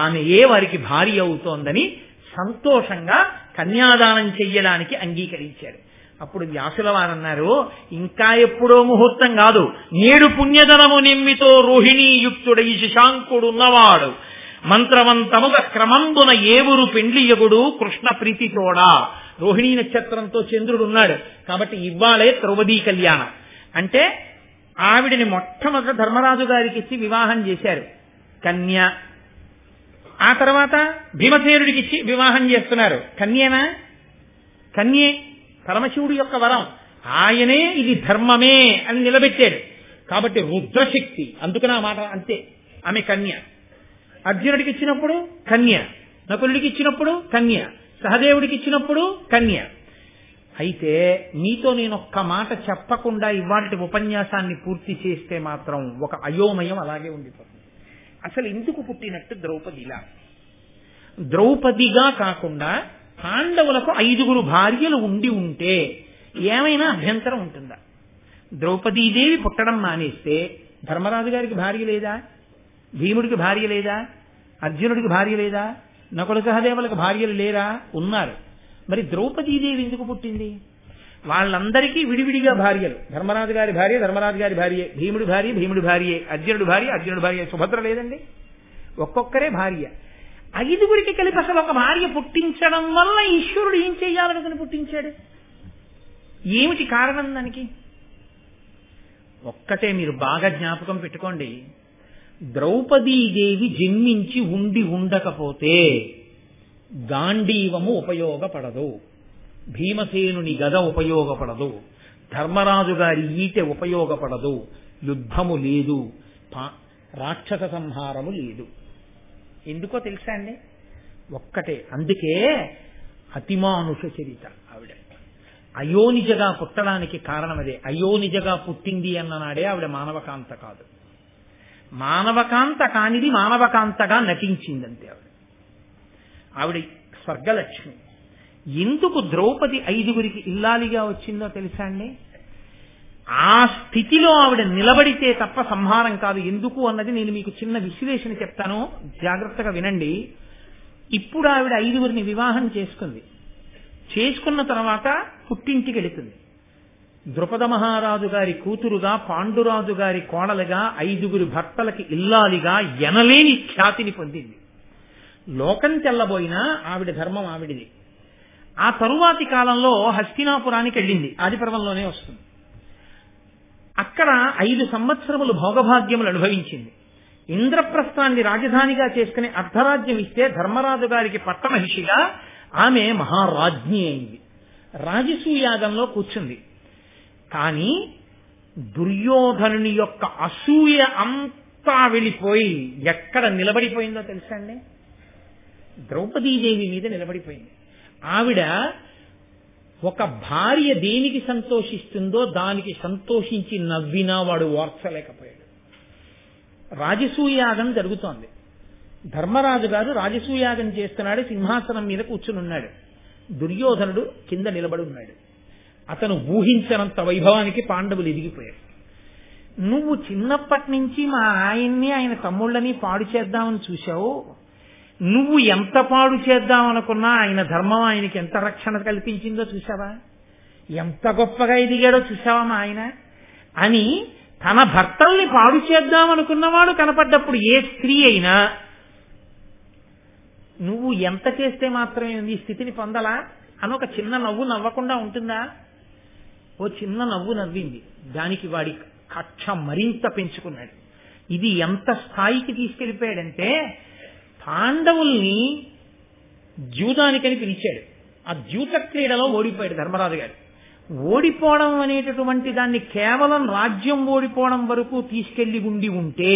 ఆమెయే వారికి భార్య అవుతోందని సంతోషంగా కన్యాదానం చెయ్యడానికి అంగీకరించాడు. అప్పుడు వ్యాసుల వారన్నారు, ఇంకా ఎప్పుడో ముహూర్తం కాదు, నేడు పుణ్యధనము నిమ్మితో రోహిణీ యుక్తుడై శశాంకుడున్నవాడు మంత్రవంతముగ క్రమంబున ఏవురు పెండ్లియగుడు కృష్ణ ప్రీతితోడా. రోహిణీ నక్షత్రంతో చంద్రుడు ఉన్నాడు కాబట్టి ఇవ్వాలే ద్రౌపదీ కళ్యాణం. అంటే ఆవిడని మొట్టమొదట ధర్మరాజు గారికి ఇచ్చి వివాహం చేశారు, కన్య. ఆ తర్వాత భీమసేనుడికి ఇచ్చి వివాహం చేస్తున్నారు, కన్యేనా? కన్యే, పరమశివుడి యొక్క వరం. ఆయనే ఇది ధర్మమే అని నిలబెట్టాడు. కాబట్టి రుద్రశక్తి, అందుకని ఆ మాట అంతే, ఆమె కన్య. అర్జునుడికి ఇచ్చినప్పుడు కన్య, నకులుడికి ఇచ్చినప్పుడు కన్య, సహదేవుడికి ఇచ్చినప్పుడు కన్య. అయితే నీతో నేను ఒక్క మాట చెప్పకుండా ఇవాళ ఉపన్యాసాన్ని పూర్తి చేస్తే మాత్రం ఒక అయోమయం అలాగే ఉండిపోతుంది. అసలు ఎందుకు పుట్టినట్టు ద్రౌపదిలా? ద్రౌపదిగా కాకుండా పాండవులకు 5గురు భార్యలు ఉండి ఉంటే ఏమైనా అభ్యంతరం ఉంటుందా? ద్రౌపదీదేవి పుట్టడం మానేస్తే ధర్మరాజు గారికి భార్య లేదా? భీముడికి భార్య లేదా? అర్జునుడికి భార్య లేదా? నకుల సహదేవులకు భార్యలు లేరా? ఉన్నారు. మరి ద్రౌపదీదేవి ఎందుకు పుట్టింది? వాళ్ళందరికీ విడివిడిగా భార్యలు. ధర్మరాజు గారి భార్య ధర్మరాజు గారి భార్యే, భీముడి భార్య భీముడి భార్యే, అర్జునుడి భార్య అర్జునుడి భార్య. సుభద్ర లేదండి, ఒక్కొక్కరే భార్య. 5గురికి కలిపి అసలు ఒక భార్య పుట్టించడం వల్ల ఈశ్వరుడు ఏం చెయ్యాలనుకుని పుట్టించాడు? ఏమిటి కారణం దానికి? ఒక్కటే మీరు బాగా జ్ఞాపకం పెట్టుకోండి. ద్రౌపదీదేవి జన్మించి ఉండి ఉండకపోతే గాంధీవము ఉపయోగపడదు, భీమసేనుని గద ఉపయోగపడదు, ధర్మరాజు గారి ఈటె ఉపయోగపడదు, యుద్ధము లేదు, రాక్షస సంహారము లేదు. ఎందుకో తెలుసా అండి? ఒక్కటే. అందుకే అతిమానుష చరిత ఆవిడ. అయోనిజగా పుట్టడానికి కారణం అదే. అయోనిజగా పుట్టింది అన్ననాడే ఆవిడ మానవకాంత కాదు. మానవకాంత కానిది మానవకాంతగా నటించిందంతే ఆవిడ స్వర్గలక్ష్మి. ఎందుకు ద్రౌపది 5గురికి ఇల్లాలిగా వచ్చిందో తెలుసా అండి? ఆ స్థితిలో ఆవిడ నిలబడితే తప్ప సంహారం కాదు. ఎందుకు అన్నది నేను మీకు చిన్న విశ్లేషణ చెప్తాను, జాగ్రత్తగా వినండి. ఇప్పుడు ఆవిడ 5గురిని వివాహం చేసుకుంది. చేసుకున్న తర్వాత పుట్టింటికి వెళుతుంది. ద్రుపద మహారాజు గారి కూతురుగా, పాండురాజు గారి కోడలుగా, 5గురి భర్తలకి ఇల్లాలిగా ఎనలేని ఖ్యాతిని పొందింది. లోకం తెల్లబోయినా ఆవిడ ధర్మం ఆవిడిది. ఆ తరువాతి కాలంలో హస్తినాపురానికి వెళ్ళింది, ఆదిపర్వంలోనే వస్తుంది. అక్కడ 5 సంవత్సరములు భోగభాగ్యములు అనుభవించింది. ఇంద్రప్రస్థాన్ని రాజధానిగా చేసుకుని అర్ధరాజ్యం ఇస్తే ధర్మరాజు గారికి పట్టమహిషిగా ఆమె మహారాజ్ఞి అయింది. రాజసూయాగంలో కూర్చుంది. కానీ దుర్యోధనుని యొక్క అసూయ అంతా వెళ్ళిపోయి ఎక్కడ నిలబడిపోయిందో తెలుసా అండి? ద్రౌపదీదేవి మీద నిలబడిపోయింది. ఆవిడ ఒక భార్య దేనికి సంతోషిస్తుందో దానికి సంతోషించి నవ్వినా వాడు ఓర్చలేకపోయాడు. రాజసూయాగం జరుగుతోంది. ధర్మరాజు గారు రాజసూయాగం చేస్తున్నాడు, సింహాసనం మీద కూర్చునున్నాడు. దుర్యోధనుడు కింద నిలబడి ఉన్నాడు. అతను ఊహించనంత వైభవానికి పాండవులు ఎదిగిపోయారు. నువ్వు చిన్నప్పటి నుంచి మా ఆయన్ని ఆయన తమ్ముళ్ళని పాడు చేద్దామని చూశావు. నువ్వు ఎంత పాడు చేద్దామనుకున్నా ఆయన ధర్మం ఆయనకి ఎంత రక్షణ కల్పించిందో చూసావా? ఎంత గొప్పగా ఎదిగాడో చూసావా మా ఆయన అని తన భర్తల్ని పాడు చేద్దామనుకున్నవాడు కనపడ్డప్పుడు ఏ స్త్రీ అయినా నువ్వు ఎంత చేస్తే మాత్రమే ఈ స్థితిని పొందలా అని ఒక చిన్న నవ్వు నవ్వకుండా ఉంటుందా? ఓ చిన్న నవ్వు నవ్వింది. దానికి వాడి కక్ష మరింత పెంచుకున్నాడు. ఇది ఎంత స్థాయికి తీసుకెళ్లిపోయాడంటే పాండవుల్ని ద్యూతానికని పిలిచాడు. ఆ ద్యూత క్రీడలో ఓడిపోయాడు ధర్మరాజు గారు. ఓడిపోవడం అనేటటువంటి దాన్ని కేవలం రాజ్యం ఓడిపోవడం వరకు తీసుకెళ్లి ఉంటే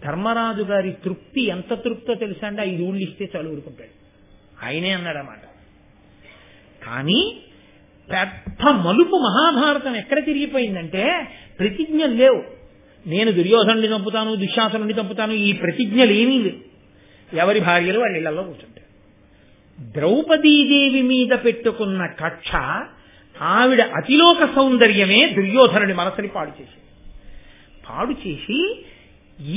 ధర్మరాజు గారి తృప్తి ఎంత తృప్తో తెలుసా అండి? 5 ఊళ్ళు ఇస్తే చాలు ఊరుకుంటాడు. ఆయనే అన్నాడన్నమాట. కానీ పెద్ద మలుపు మహాభారతం ఎక్కడ తిరిగిపోయిందంటే ప్రతిజ్ఞలు లేవు. నేను దుర్యోధనుడిని చంపుతాను, దుశ్శాసనుడిని చంపుతాను, ఈ ప్రతిజ్ఞలు ఏమీ లేవు. ఎవరి భార్యలు వాళ్ళ ఇళ్లలో కూర్చుంటారు. ద్రౌపదీదేవి మీద పెట్టుకున్న కక్ష, ఆవిడ అతిలోక సౌందర్యమే దుర్యోధనుడి మనసుని పాడు చేసి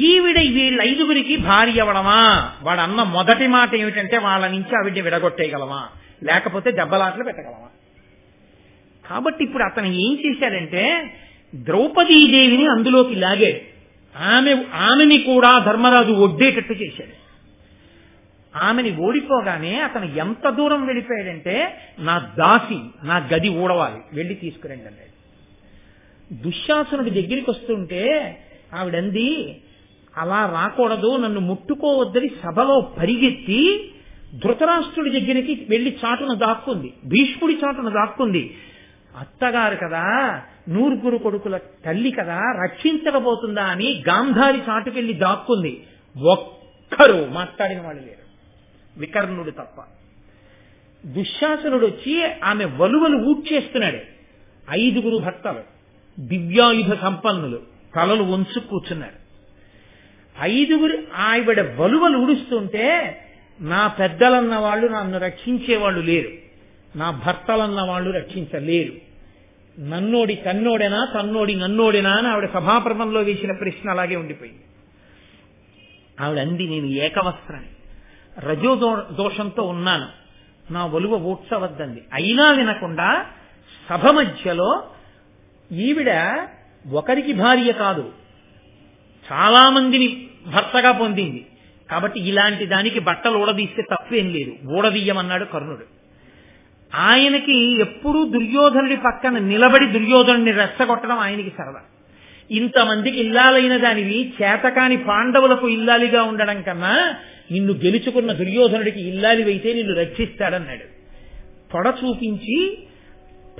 ఈవిడ వీళ్ళ 5గురికి భార్య అవడమా? వాడన్న మొదటి మాట ఏమిటంటే వాళ్ళ నుంచి ఆవిడ్ని విడగొట్టేయగలమా, లేకపోతే దెబ్బలాట్లు పెట్టగలమా? కాబట్టి ఇప్పుడు అతను ఏం చేశాడంటే ద్రౌపదీదేవిని అందులోకి లాగాడు. ఆమెని కూడా ధర్మరాజు ఒడ్డేటట్టు చేశాడు. ఆమెని ఓడిపోగానే అతను ఎంత దూరం వెళ్ళిపోయాడంటే నా దాసి, నా గది ఊడవాలి, వెళ్ళి తీసుకురండి అన్నాడు. దుశ్శాసనుడి దగ్గరికి వస్తుంటే ఆవిడంది, అలా రాకూడదు, నన్ను ముట్టుకోవద్దని సభలో పరిగెత్తి ధృతరాష్ట్రుడి దగ్గరికి వెళ్లి చాటున దాక్కుంది. భీష్ముడి చాటున దాక్కుంది. అత్తగారు కదా, 9 కొడుకుల తల్లి కదా, రక్షించకపోతుందా అని గాంధారి చాటుకెళ్లి దాక్కుంది. ఒక్కరూ మాట్లాడిన వాళ్ళు లేరు, వికర్ణుడు తప్ప. దుశ్శాసనుడు వచ్చి ఆమె వలువలు ఊడ్చేస్తున్నాడు. 5గురు భర్తలు దివ్యాయుధ సంపన్నులు తలలు వంచు కూర్చున్నారు. 5గురు ఆవిడ వలువలు ఊడుస్తుంటే నా పెద్దలన్న వాళ్ళు నన్ను రక్షించేవాళ్ళు లేరు, నా భర్తలన్న వాళ్ళు రక్షించలేరు, నన్నోడి తన్నోడేనా, తన్నోడి నన్నోడేనా అని ఆవిడ సభాప్రభంలో వేసిన ప్రశ్న అలాగే ఉండిపోయింది. ఆవిడ అంది, నేను ఏకవస్త్రాన్ని, రజో దోషంతో ఉన్నాను, నా ఒలువ ఊడ్చవద్దంది. అయినా వినకుండా సభ మధ్యలో ఈవిడ ఒకరికి భార్య కాదు, చాలా మందిని భర్తగా పొందింది. కాబట్టి ఇలాంటి దానికి బట్టలు ఊడదీస్తే తప్పేం లేదు, ఊడదీయమన్నాడు కర్ణుడు. ఆయనకి ఎప్పుడూ దుర్యోధనుడి పక్కన నిలబడి దుర్యోధనుడిని రెచ్చగొట్టడం ఆయనకి సరదా. ఇంతమందికి ఇల్లాలైన దానివి చేతకాని పాండవులకు ఇల్లాలిగా ఉండడం కన్నా నిన్ను గెలుచుకున్న దుర్యోధనుడికి ఇల్లాలివైతే నిన్ను రక్షిస్తాడన్నాడు. తొడ చూపించి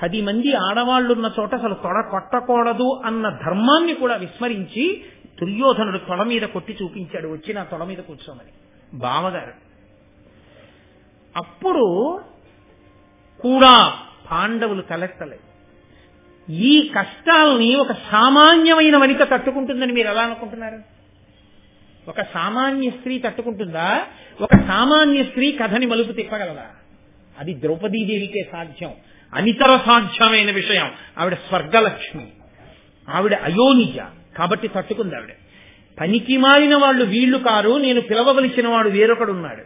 10 మంది ఆడవాళ్లున్న చోట అసలు తొడ కొట్టకూడదు అన్న ధర్మాన్ని కూడా విస్మరించి దుర్యోధనుడు తొడ మీద కొట్టి చూపించాడు, వచ్చి నా తొడ మీద కూర్చోమని బావగారు. అప్పుడు కూడా పాండవులు తలెత్తలేదు. ఈ కష్టాలని ఒక సామాన్యమైన వనిత తట్టుకుంటుందని మీరు ఎలా అనుకుంటున్నారు? ఒక సామాన్య స్త్రీ తట్టుకుంటుందా? ఒక సామాన్య స్త్రీ కథని మలుపు తిప్పగలదా? అది ద్రౌపదీదేవికే సాధ్యం, అనితర సాధ్యమైన విషయం. ఆవిడ స్వర్గలక్ష్మి, ఆవిడ అయోనిజ, కాబట్టి తట్టుకుంది ఆవిడ. పనికి మారిన వాళ్ళు వీళ్లు కారు, నేను పిలవవలసిన వాడు వేరొకడున్నాడు.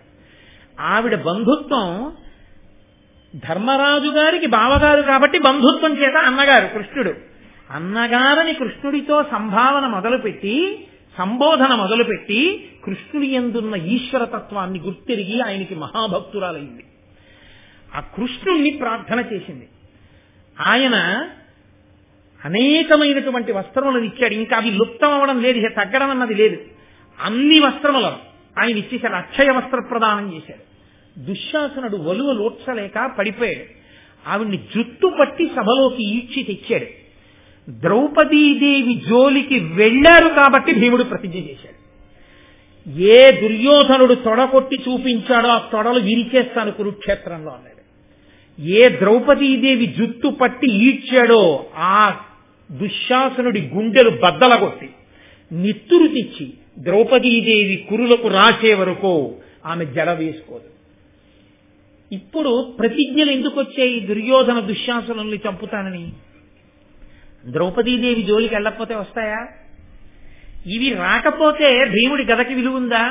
ఆవిడ బంధుత్వం ధర్మరాజు గారికి బావగారు కాబట్టి బంధుత్వం చేత అన్నగారు కృష్ణుడు. అన్నగారని కృష్ణుడితో సంబోధన మొదలుపెట్టి కృష్ణుడి యందున్న ఈశ్వరతత్వాన్ని గుర్తిరిగి ఆయనకి మహాభక్తురాలైంది. ఆ కృష్ణుణ్ణి ప్రార్థన చేసింది. ఆయన అనేకమైనటువంటి వస్త్రములను ఇచ్చాడు. ఇంకా అవి లుప్తం అవ్వడం లేదు, ఇక తగ్గడం అన్నది లేదు. అన్ని వస్త్రములను ఆయన ఇచ్చేశాడు. అక్షయ వస్త్ర ప్రదానం చేశాడు. దుశ్శాసనుడు ఒలువ లోడ్చలేక పడిపోయాడు. ఆవిడ్ని జుట్టు పట్టి సభలోకి ఈడ్చి తెచ్చాడు. ద్రౌపదీదేవి జోలికి వెళ్లారు కాబట్టి భీముడు ప్రతిజ్ఞ చేశాడు. ఏ దుర్యోధనుడు తొడకొట్టి చూపించాడో ఆ తొడలు విరిచేస్తాను కురుక్షేత్రంలో అన్నాడు. ఏ ద్రౌపదీదేవి జుట్టు పట్టి ఈడ్చాడో ఆ దుశ్శాసనుడి గుండెలు బద్దలగొట్టి నిత్తురు తెచ్చి ద్రౌపదీదేవి కురులకు రాసే వరకు ఆమె జడ వేసుకోదు. ఇప్పుడు ప్రతిజ్ఞలు ఎందుకు వచ్చాయి? దుర్యోధన దుశ్శాసనుల్ని చంపుతానని. ద్రౌపదీదేవి జోలికి వెళ్ళకపోతే వస్తాయా? ఇవి రాకపోతే భీముడి గదకి విలువుందా?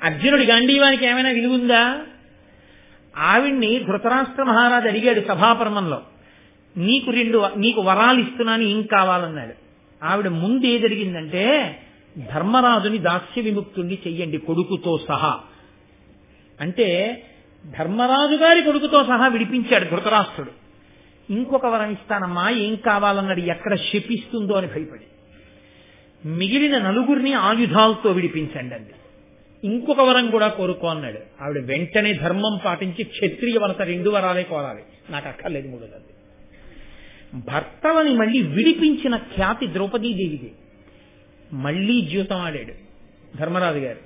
అర్జునుడి గాంధీవానికి ఏమైనా విలువుందా? ఆవిడ్ని ధృతరాష్ట్ర మహారాజు అడిగాడు సభాపర్మంలో, నీకు వరాలు ఇస్తున్నాను, ఏం కావాలన్నాడు. ఆవిడ ముందు ఏ జరిగిందంటే, ధర్మరాజుని దాస్య విముక్తుణ్ణి చెయ్యండి కొడుకుతో సహా అంటే, ధర్మరాజు గారి కొడుకుతో సహా విడిపించాడు ధృతరాష్ట్రుడు. ఇంకొక వరం ఇస్తానమ్మా, ఏం కావాలన్నాడు. ఎక్కడ శపిస్తుందో అని భయపడి, మిగిలిన నలుగురిని ఆయుధాలతో విడిపించండి అండి. ఇంకొక వరం కూడా కోరుకో అన్నాడు. ఆవిడ వెంటనే ధర్మం పాటించి క్షత్రియ వరత 2 వరాలే కోరాలి, నాకు అక్కర్లేదు 3. భర్తలని మళ్ళీ విడిపించిన ఖ్యాతి ద్రౌపదీదేవిది. మళ్లీ జీవితం ఆడాడు ధర్మరాజు గారు.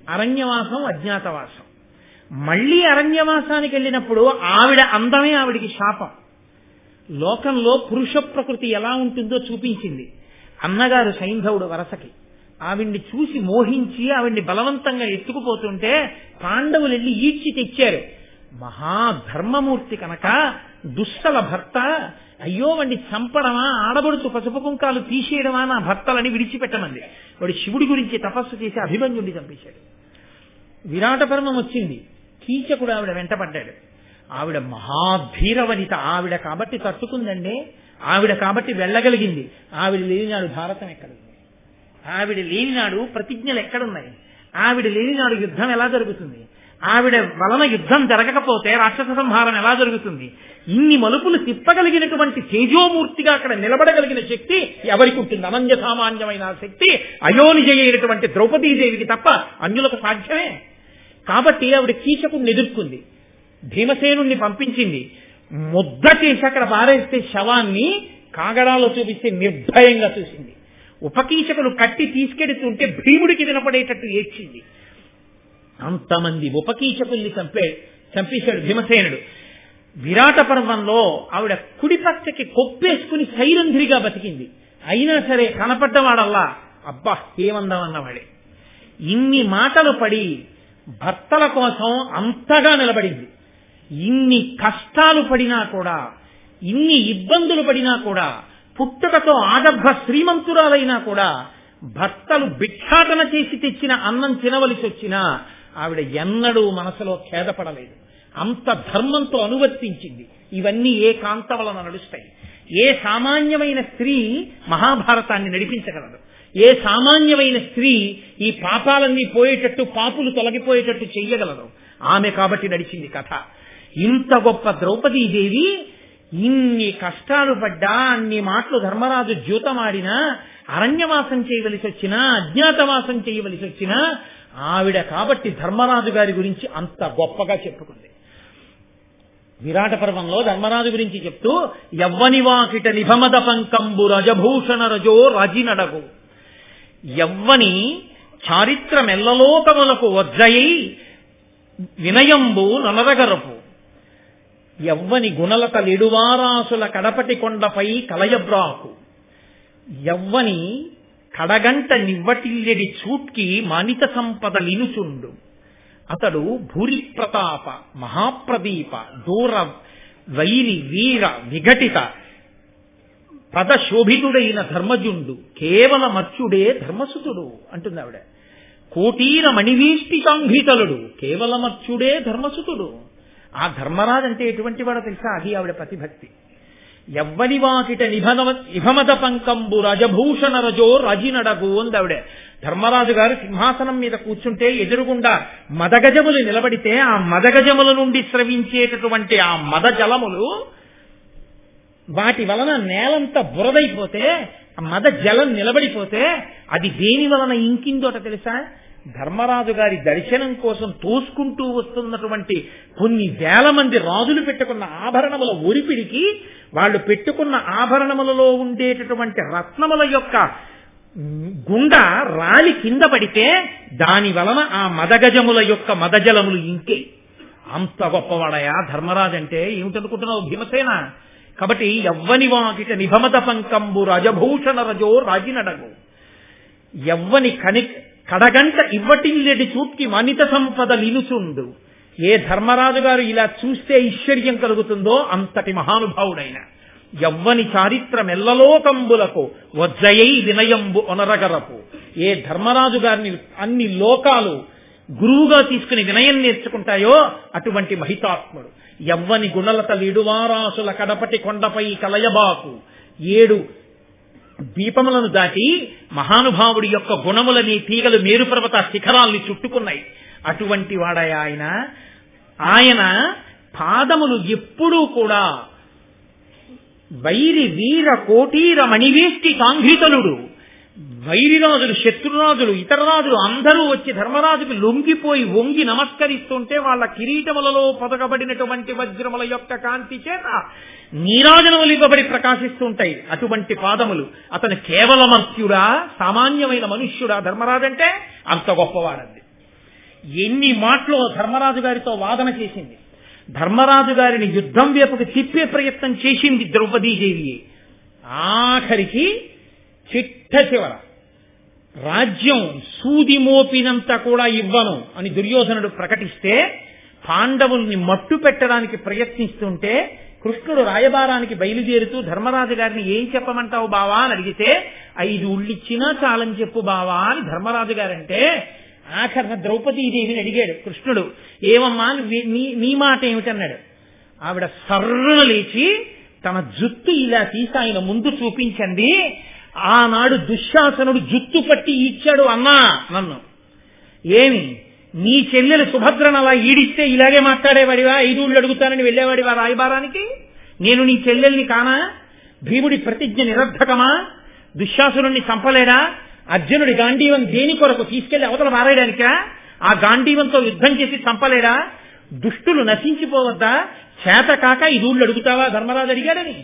అరణ్యవాసం, అజ్ఞాతవాసం. మళ్లీ అరణ్యవాసానికి వెళ్ళినప్పుడు ఆవిడ అందమే ఆవిడికి శాపం. లోకంలో పురుష ప్రకృతి ఎలా ఉంటుందో చూపించింది. అన్నగారు సైంధవుడు వరసకి ఆవిడ్ని చూసి మోహించి ఆవిడ్ని బలవంతంగా ఎత్తుకుపోతుంటే పాండవులు వెళ్ళి ఈడ్చి తెచ్చారు. మహాధర్మమూర్తి కనుక దుస్సల భర్త, అయ్యో వాడిని చంపడమా, ఆడబడుతూ పసుపు కుంకాలు తీసేయడమా నా భర్తలని విడిచిపెట్టమంది. వాడు శివుడి గురించి తపస్సు చేసి అభిమన్యుడిని చంపేశాడు. విరాట పర్వం వచ్చింది, కీచకుడు ఆవిడ వెంటపడ్డాడు. ఆవిడ మహాధీరవనిత, ఆవిడ కాబట్టి తట్టుకుందండి. ఆవిడ కాబట్టి వెళ్ళగలిగింది. ఆవిడ లేనినాడు భారతం ఎక్కడుంది? ఆవిడ లేనినాడు ప్రతిజ్ఞలు ఎక్కడున్నాయి? ఆవిడ లేనినాడు యుద్ధం ఎలా జరుగుతుంది? ఆవిడ వలన యుద్ధం జరగకపోతే రాక్షస సంహారం ఎలా జరుగుతుంది? ఇన్ని మలుపులు తిప్పగలిగినటువంటి తేజోమూర్తిగా అక్కడ నిలబడగలిగిన శక్తి ఎవరికి ఉంటుంది? అనంజ సామాన్యమైన శక్తి అయోనిజైనటువంటి ద్రౌపదీదేవికి తప్ప అన్యులకు సాధ్యమే. కాబట్టి ఆవిడ కీచకుడిని ఎదుర్కొంది, భీమసేనుణ్ణి పంపించింది. ముద్ద చేసి అక్కడ పారేస్తే శవాన్ని కాగడాలో చూపిస్తే నిర్భయంగా చూసింది. ఉపకీచకులు కట్టి తీసుకెడుతుంటే భీముడికి వినపడేటట్టు ఏడ్చింది. అంతమంది ఉపకీచకుల్ని చంపేశాడు భీమసేనుడు. విరాట పర్వంలో ఆవిడ కుడి పక్కకి కొప్పేసుకుని సైరంధ్రిగా బతికింది. అయినా సరే కనపడ్డవాడల్లా అబ్బా ఏమందామన్నవాడే. ఇన్ని మాటలు పడి భర్తల కోసం అంతగా నిలబడింది. ఇన్ని కష్టాలు పడినా కూడా, ఇన్ని ఇబ్బందులు పడినా కూడా, పుట్టుకతో ఆడభ్ర శ్రీమంతురాలైనా కూడా భర్తలు భిక్షాటన చేసి తెచ్చిన అన్నం తినవలసి వచ్చినా ఆవిడ ఎన్నడూ మనసులో ఖేదపడలేదు. అంత ధర్మంతో అనువర్తించింది. ఇవన్నీ ఏ కాంత వలన నడుస్తాయి? ఏ సామాన్యమైన స్త్రీ మహాభారతాన్ని నడిపించగలదు? ఏ సామాన్యమైన స్త్రీ ఈ పాపాలన్నీ పోయేటట్టు, పాపులు తొలగిపోయేటట్టు చెయ్యగలదు? ఆమె కాబట్టి నడిచింది కథ. ఇంత గొప్ప ద్రౌపదీదేవి ఇన్ని కష్టాలు పడ్డా, అన్ని మాటలు ధర్మరాజు ద్యూతమాడినా, అరణ్యవాసం చేయవలసి వచ్చినా, అజ్ఞాతవాసం చేయవలసి వచ్చినా ఆవిడ కాబట్టి ధర్మరాజు గారి గురించి అంత గొప్పగా చెప్పుకుంది. విరాట పర్వంలో ధర్మరాజు గురించి చెప్తూ, యవ్వనివాకిట నిభమద పంకంబు రజభూషణ రజో రాజినడగు, యవ్వని చారిత్రమెల్లలోకములకు వజ్రయై వినయంబు నలరగరపు, ఎవ్వని గుణలత లెడువారాసుల కడపటి కొండపై కలయబ్రాకు ఎవ్వని కడగంట నివ్వటిల్లెడి చూట్కి మానిత సంపద లినుచుండు అతడు భూరి ప్రతాప మహాప్రదీప దూర వైరి వీర విఘటిత పదశోభితుడైన ధర్మజుండు కేవల మర్చుడే ధర్మసుతుడు అంటుంది ఆవిడ. కోటీర మణివీష్టికాంఘ్రితలుడు కేవలమర్చుడే ధర్మసుతుడు. ఆ ధర్మరాజు అంటే ఎటువంటి వాడో తెలుసా? అది ఆవిడ ప్రతిభక్తి. ఎవ్వని వాకిట నిభమద పంకంబు రజభూషణ రజో రజినడగు అంది ఆవిడ. ధర్మరాజు గారు సింహాసనం మీద కూర్చుంటే ఎదురుగుండా మదగజములు నిలబడితే ఆ మదగజముల నుండి స్రవించేటటువంటి ఆ మద జలములు వాటి వలన నేలంతా బురదైపోతే ఆ మద జలం నిలబడిపోతే అది దేని వలన ఇంకిందోట తెలుసా? ధర్మరాజు గారి దర్శనం కోసం తోసుకుంటూ వస్తున్నటువంటి కొన్ని వేల మంది రాజులు పెట్టుకున్న ఆభరణముల ఒరిపిడికి వాళ్ళు పెట్టుకున్న ఆభరణములలో ఉండేటటువంటి రత్నముల యొక్క గుండ రాలి కింద పడితే దాని వలన ఆ మదగజముల యొక్క మదజలములు ఇంకే. అంత గొప్పవాడయా ధర్మరాజు అంటే. ఏమిటనుకుంటున్నావు భీమసేన? కాబట్టి ఎవ్వని వాకిట నిభమద పంకంబు రజభూషణ రజో రాజినడగు ఎవ్వని కడగంట ఇవ్వటిల్లెడి చూట్కి మనిత సంపద లినుచుండు. ఏ ధర్మరాజు గారు ఇలా చూస్తే ఐశ్వర్యం కలుగుతుందో అంతటి మహానుభావుడైన ఎవ్వని చారిత్రమెల్లలోకంబులకు వజ్జయై వినయంబు ఒనరగరపు. ఏ ధర్మరాజు గారిని అన్ని లోకాలు గురువుగా తీసుకుని వినయం నేర్చుకుంటాయో అటువంటి మహితాత్ముడు. ఎవ్వని గుణలత లిడువారాసుల కడపటి కొండపై కలయబాకు 7 దీపములను దాటి మహానుభావుడి యొక్క గుణములని తీగలు మేరుపర్వత శిఖరాల్ని చుట్టుకున్నాయి. అటువంటి వాడయ ఆయన పాదములు ఎప్పుడూ కూడా వైరి వీర కోటీర మణివేష్టి కాంఘ్రితలుడు. వైరిరాజులు శత్రురాజులు ఇతర రాజులు అందరూ వచ్చి ధర్మరాజుకు లొంగిపోయి వంగి నమస్కరిస్తుంటే వాళ్ళ కిరీటములలో పొదగబడినటువంటి వజ్రముల యొక్క కాంతి చేత నీరాజనములు ఇవ్వబడి ప్రకాశిస్తుంటాయి. అటువంటి పాదములు. అతను కేవలమర్త్యుడా సామాన్యమైన మనుష్యుడా ధర్మరాజు అంటే? అంత గొప్పవాడంది. ఎన్ని మాటలు ధర్మరాజు గారితో వాదన చేసింది. ధర్మరాజు గారిని యుద్ధం వైపుకి తిప్పే ప్రయత్నం చేసింది ద్రౌపదీదేవి. ఆఖరికి చిట్ట చివర రాజ్యం సూది మోపినంత కూడా ఇవ్వను అని దుర్యోధనుడు ప్రకటిస్తే పాండవుల్ని మట్టు పెట్టడానికి ప్రయత్నిస్తుంటే కృష్ణుడు రాయబారానికి బయలుదేరుతూ ధర్మరాజు గారిని ఏం చెప్పమంటావు బావా అని అడిగితే 5 ఉళ్ళిచ్చినా చాలని చెప్పు బావా అని ధర్మరాజు గారంటే ఆఖరణ ద్రౌపదీదేవిని అడిగాడు కృష్ణుడు. ఏమమ్మా నీ మాట ఏమిటన్నాడు. ఆవిడ సర్రున లేచి తన జుత్తు ఇలా తీసి ఆయన ముందు చూపించండి. ఆనాడు దుశ్శాసనుడు జుత్తు పట్టి ఇచ్చాడు అన్నా నన్ను. ఏమి నీ చెల్లెలు సుభద్రను అలా ఈడిస్తే ఇలాగే మాట్లాడేవాడివా? 5 ఊళ్ళు అడుగుతానని వెళ్ళేవాడివా రాయబారానికి? నేను నీ చెల్లెల్ని కానా? భీముడి ప్రతిజ్ఞ నిరర్ధకమా? దుశ్శాసనుడిని చంపలేడా? అర్జునుడి గాంధీవం దేని కొరకు తీసుకెళ్లి అవతల మారేయడానికా? ఆ గాంధీవంతో యుద్ధం చేసి చంపలేడా? దుష్టులు నశించిపోవద్దా? చేత కాక 5 ఊళ్ళు అడుగుతావా ధర్మరాజు అడిగాడని.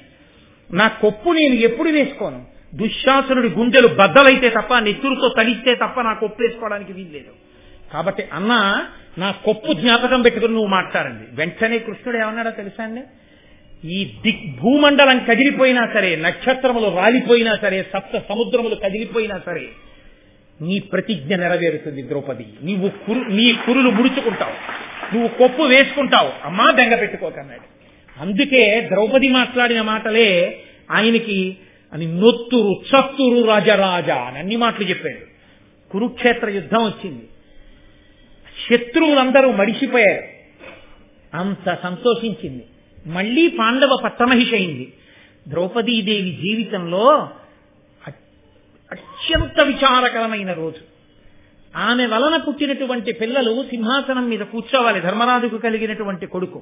నా కొప్పు నేను ఎప్పుడు వేసుకోను. దుశ్శాసనుడి గుండెలు బద్దలైతే తప్ప నెత్తురుతో తలిస్తే తప్ప నా కొప్పు వేసుకోవడానికి వీల్లేదు. కాబట్టి అన్న నా కొప్పు జ్ఞాపకం పెట్టుకుని నువ్వు మాట్లాడండి. వెంటనే కృష్ణుడు ఏమన్నాడో తెలుసా అండి? ఈ భూమండలం కదిలిపోయినా సరే, నక్షత్రములు రాలిపోయినా సరే, సప్త సముద్రములు కదిలిపోయినా సరే నీ ప్రతిజ్ఞ నెరవేరుతుంది ద్రౌపది. నీ కురులు ముడుచుకుంటావు, నువ్వు కొప్పు వేసుకుంటావు. అమ్మా బెంగ పెట్టుకోకన్నాడు. అందుకే ద్రౌపది మాట్లాడిన మాటలే ఆయనకి అని నొత్తురు చత్తురు రాజరాజా అని అన్ని మాటలు చెప్పాడు. కురుక్షేత్ర యుద్ధం వచ్చింది. శత్రువులందరూ మడిసిపోయారు. అంత సంతోషించింది. మళ్లీ పాండవ పట్టమహిష అయింది. ద్రౌపదీదేవి జీవితంలో అత్యంత విచారకరమైన రోజు. ఆమె వలన పుట్టినటువంటి పిల్లలు సింహాసనం మీద కూర్చోవాలి. ధర్మరాజుకు కలిగినటువంటి కొడుకు.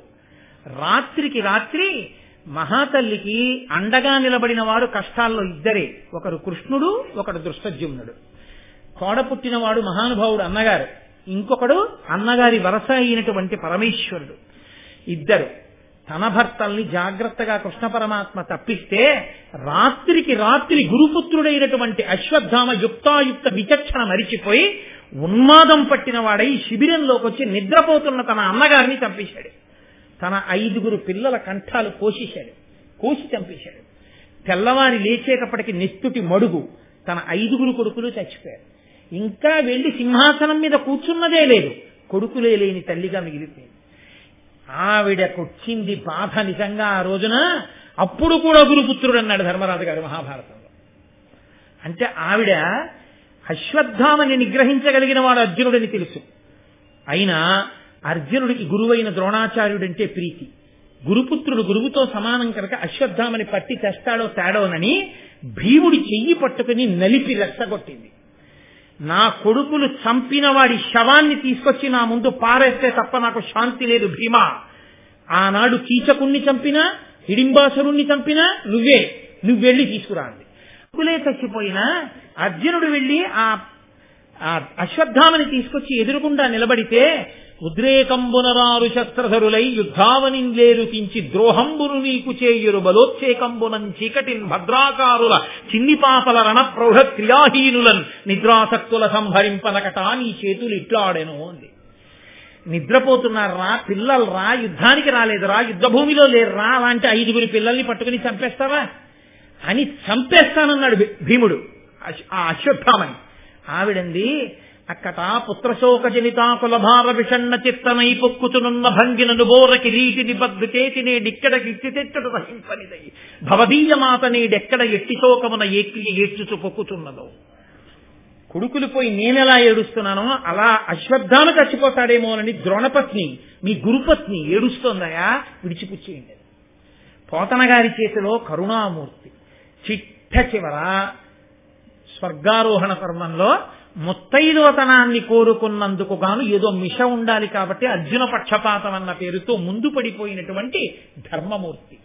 రాత్రికి రాత్రి మహాతల్లికి అండగా నిలబడిన వాడు కష్టాల్లో ఇద్దరే. ఒకరు కృష్ణుడు, ఒకడు దృష్టజ్యుమ్నుడు. తోడ పుట్టినవాడు మహానుభావుడు అన్నగారు, ఇంకొకడు అన్నగారి వరస అయినటువంటి పరమేశ్వరుడు. ఇద్దరు తన భర్తల్ని జాగ్రత్తగా కృష్ణ పరమాత్మ తప్పిస్తే రాత్రికి రాత్రి గురుపుత్రుడైనటువంటి అశ్వత్థామ యుక్తాయుక్త విచక్షణ మరిచిపోయి ఉన్మాదం పట్టిన వాడై శిబిరంలోకి వచ్చి నిద్రపోతున్న తన అన్నగారిని చంపేశాడు. తన 5 పిల్లల కంఠాలు కోసి చంపేశాడు. తెల్లవారి లేచేటప్పటికి నెత్తుటి మడుగు, తన 5 కొడుకులు చచ్చిపోయారు. ఇంకా వెళ్లి సింహాసనం మీద కూర్చున్నదే లేదు, కొడుకులే లేని తల్లిగా మిగిలిపోయింది. ఆవిడకొచ్చింది బాధ నిజంగా ఆ రోజున. అప్పుడు కూడా గురుపుత్రుడు అన్నాడు ధర్మరాజు గారు మహాభారతంలో. అంటే ఆవిడ అశ్వత్థామని నిగ్రహించగలిగిన వాడు అర్జునుడని తెలుసు. అయినా అర్జునుడికి గురువైన ద్రోణాచార్యుడంటే ప్రీతి. గురుపుత్రుడు గురువుతో సమానం కనుక అశ్వత్థామని పట్టి తెస్తాడో తేడోనని భీముడి చెయ్యి పట్టుకుని నలిపి రెచ్చగొట్టింది. నా కొడుకులు చంపిన వాడి శవాన్ని తీసుకొచ్చి నా ముందు పారేస్తే తప్ప నాకు శాంతి లేదు భీమా. ఆనాడు కీచకుణ్ణి చంపినా, హిడింబాసురుణ్ణి చంపినా నువ్వు వెళ్ళి తీసుకురా అంది. కొడుకులే చచ్చిపోయినా అర్జునుడు వెళ్ళి ఆ అశ్వత్థామని తీసుకొచ్చి ఎదురుగుండా నిలబడితే ఉద్రేకంబునరారు శస్త్రధరులై యుద్ధావనింలేరు కించి ద్రోహంబును నీకు చేయురు బలోత్సేకంబునం చీకటిన్ భద్రాకారుల చిన్నిపాపల రణప్రౌఢ క్రియాహీనులన్ నిద్రాసక్తుల సంహరింపనకటా నీ చేతులు ఇట్లాడెను అంది. నిద్రపోతున్నారా పిల్లలరా, యుద్ధానికి రాలేదురా, యుద్ధ భూమిలో లేరురా, అలాంటి 5 పిల్లల్ని పట్టుకుని చంపేస్తావా అని చంపేస్తానన్నాడు భీముడు ఆ అశ్వత్థామని. ఆవిడంది, అక్కట పుత్రశోక జనితాకుల భార విషణ్ణ చిత్తనై పొక్కుతునున్న భంగినను బోర కిరీటిని బద్దు చేతినే డిక్కడ కిచ్చితెచ్చడు సహింపనిదై భవదీయమాత నేడెక్కడ ఎట్టి శోకమున ఏడ్చుచు పొక్కుతున్నదో. కొడుకులు పోయి నేనెలా ఏడుస్తున్నానో అలా అశ్వత్థామ చచ్చిపోతాడేమోనని ద్రోణపత్ని, మీ గురుపత్ని ఏడుస్తోందయా, విడిచిపుచ్చేయండి. పోతన గారి చేతిలో కరుణామూర్తి. చిట్ట చివర స్వర్గారోహణ పర్వంలో ముత్తైదువతనాన్ని కోరుకున్నందుకు గాను ఏదో మిష ఉండాలి కాబట్టి అర్జున పక్షపాతం అన్న పేరుతో ముందు పడిపోయినటువంటి ధర్మమూర్తి.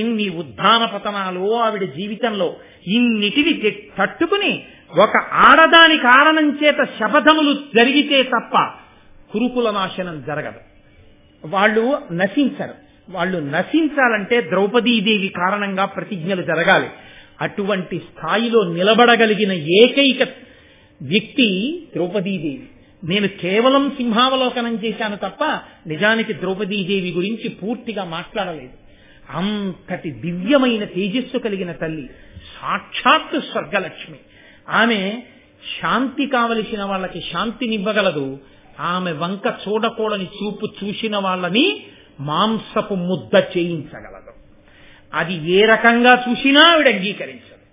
ఇన్ని ఉద్ధాన పతనాలు ఆవిడ జీవితంలో, ఇన్నిటిని తట్టుకుని ఒక ఆడదాని కారణం చేత శపథములు జరిగితే తప్ప కురుకుల నాశనం జరగదు. వాళ్ళు నశించరు. వాళ్ళు నశించాలంటే ద్రౌపదీదేవి కారణంగా ప్రతిజ్ఞలు జరగాలి. అటువంటి స్థాయిలో నిలబడగలిగిన ఏకైక వ్యక్తి ద్రౌపదీదేవి. నేను కేవలం సింహావలోకనం చేశాను తప్ప నిజానికి ద్రౌపదీదేవి గురించి పూర్తిగా మాట్లాడలేదు. అంతటి దివ్యమైన తేజస్సు కలిగిన తల్లి, సాక్షాత్తు స్వర్గలక్ష్మి. ఆమె శాంతి కావలసిన వాళ్ళకి శాంతినివ్వగలదు. ఆమె వంక చూడకూడని చూపు చూసిన వాళ్ళని మాంసపు ముద్ద చేయించగలదు. అది ఏ రకంగా చూసినా ఆవిడ అంగీకరించదు.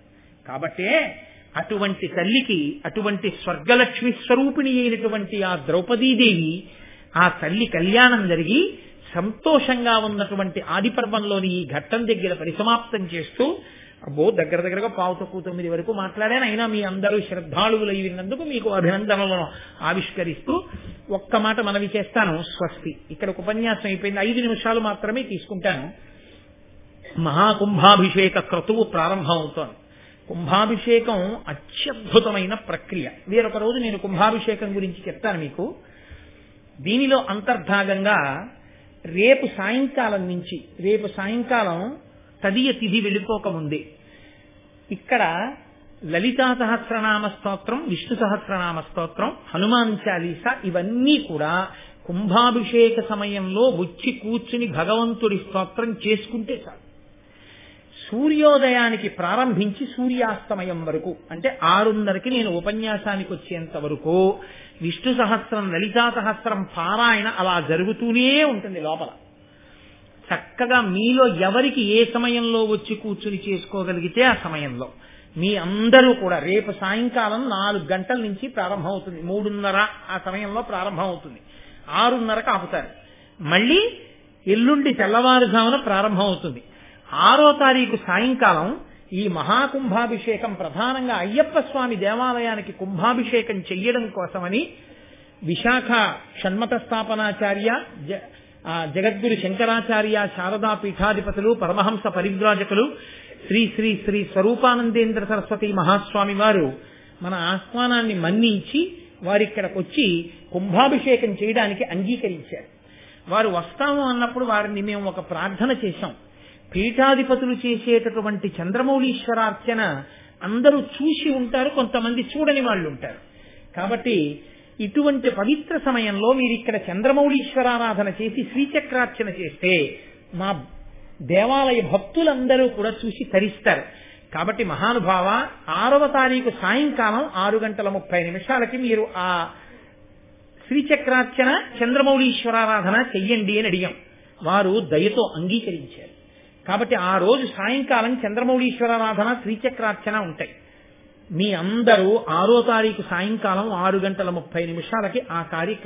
కాబట్టే అటువంటి తల్లికి, అటువంటి స్వర్గలక్ష్మి స్వరూపిణి అయినటువంటి ఆ ద్రౌపదీదేవి, ఆ తల్లి కళ్యాణం జరిగి సంతోషంగా ఉన్నటువంటి ఆదిపర్వంలోని ఈ ఘట్టం దగ్గర పరిసమాప్తం చేస్తూ, దగ్గరగా 8:45 వరకు మాట్లాడాను. అయినా మీ అందరూ శ్రద్ధాళువులై విన్నందుకు మీకు అభినందనలను ఆవిష్కరిస్తూ ఒక్క మాట మనవి చేస్తాను. స్వస్తి. ఇక్కడ ఉపన్యాసం అయిపోయింది. 5 నిమిషాలు మాత్రమే తీసుకుంటాను. మహాకుంభాభిషేక క్రతువు ప్రారంభం అవుతోంది. కుంభాభిషేకం అత్యద్భుతమైన ప్రక్రియ. వేరొక రోజు నేను కుంభాభిషేకం గురించి చెప్తాను మీకు. దీనిలో అంతర్భాగంగా రేపు సాయంకాలం తదియ తిథి వెళ్ళిపోకముందే ఇక్కడ లలితా సహస్రనామ స్తోత్రం, విష్ణు సహస్రనామ స్తోత్రం, హనుమాన్ చాలీసా ఇవన్నీ కూడా కుంభాభిషేక సమయంలో వచ్చి కూర్చుని భగవంతుడి స్తోత్రం చేసుకుంటే చాలు. సూర్యోదయానికి ప్రారంభించి సూర్యాస్తమయం వరకు, అంటే 6:30కి నేను ఉపన్యాసానికి వచ్చేంత వరకు విష్ణు సహస్రం, లలితా సహస్రం పారాయణ అలా జరుగుతూనే ఉంటుంది లోపల. చక్కగా మీలో ఎవరికి ఏ సమయంలో వచ్చి కూర్చుని చేసుకోగలిగితే ఆ సమయంలో మీ అందరూ కూడా రేపు సాయంకాలం 4 గంటల నుంచి ప్రారంభమవుతుంది. 3:30 ఆ సమయంలో ప్రారంభం అవుతుంది. 6:30కి ఆపుతారు. మళ్ళీ ఎల్లుండి తెల్లవారుజామున ప్రారంభం అవుతుంది. 6వ తారీఖు సాయంకాలం ఈ మహాకుంభాభిషేకం ప్రధానంగా అయ్యప్ప స్వామి దేవాలయానికి కుంభాభిషేకం చెయ్యడం కోసమని విశాఖ షణ్మత స్థాపనాచార్య, జగద్గురు శంకరాచార్య, శారదా పీఠాధిపతులు, పరమహంస పరివ్రాజకులు శ్రీ శ్రీ శ్రీ స్వరూపానందేంద్ర సరస్వతి మహాస్వామి వారు మన ఆహ్వానాన్ని మన్నించి వారిక్కడికి వచ్చి కుంభాభిషేకం చేయడానికి అంగీకరించారు. వారు వస్తాము అన్నప్పుడు వారిని మేము ఒక ప్రార్థన చేశాం. పీఠాధిపతులు చేసేటటువంటి చంద్రమౌళీశ్వరార్చన అందరూ చూసి ఉంటారు, కొంతమంది చూడని వాళ్ళు ఉంటారు. కాబట్టి ఇటువంటి పవిత్ర సమయంలో మీరు ఇక్కడ చంద్రమౌళీశ్వరారాధన చేసి శ్రీచక్రార్చన చేస్తే మా దేవాలయ భక్తులందరూ కూడా చూసి తరిస్తారు. కాబట్టి మహానుభావ 6వ తారీఖు సాయంకాలం 6:30 మీరు ఆ శ్రీచక్రార్చన చంద్రమౌళీశ్వరారాధన చెయ్యండి అని అడిగాం. వారు దయతో అంగీకరించారు. కాబట్టి ఆ రోజు సాయంకాలం చంద్రమౌళీశ్వరారాధన శ్రీచక్రార్చన ఉంటాయి. మీ అందరూ 6వ తారీఖు సాయంకాలం 6:30 ఆ కార్యక్రమం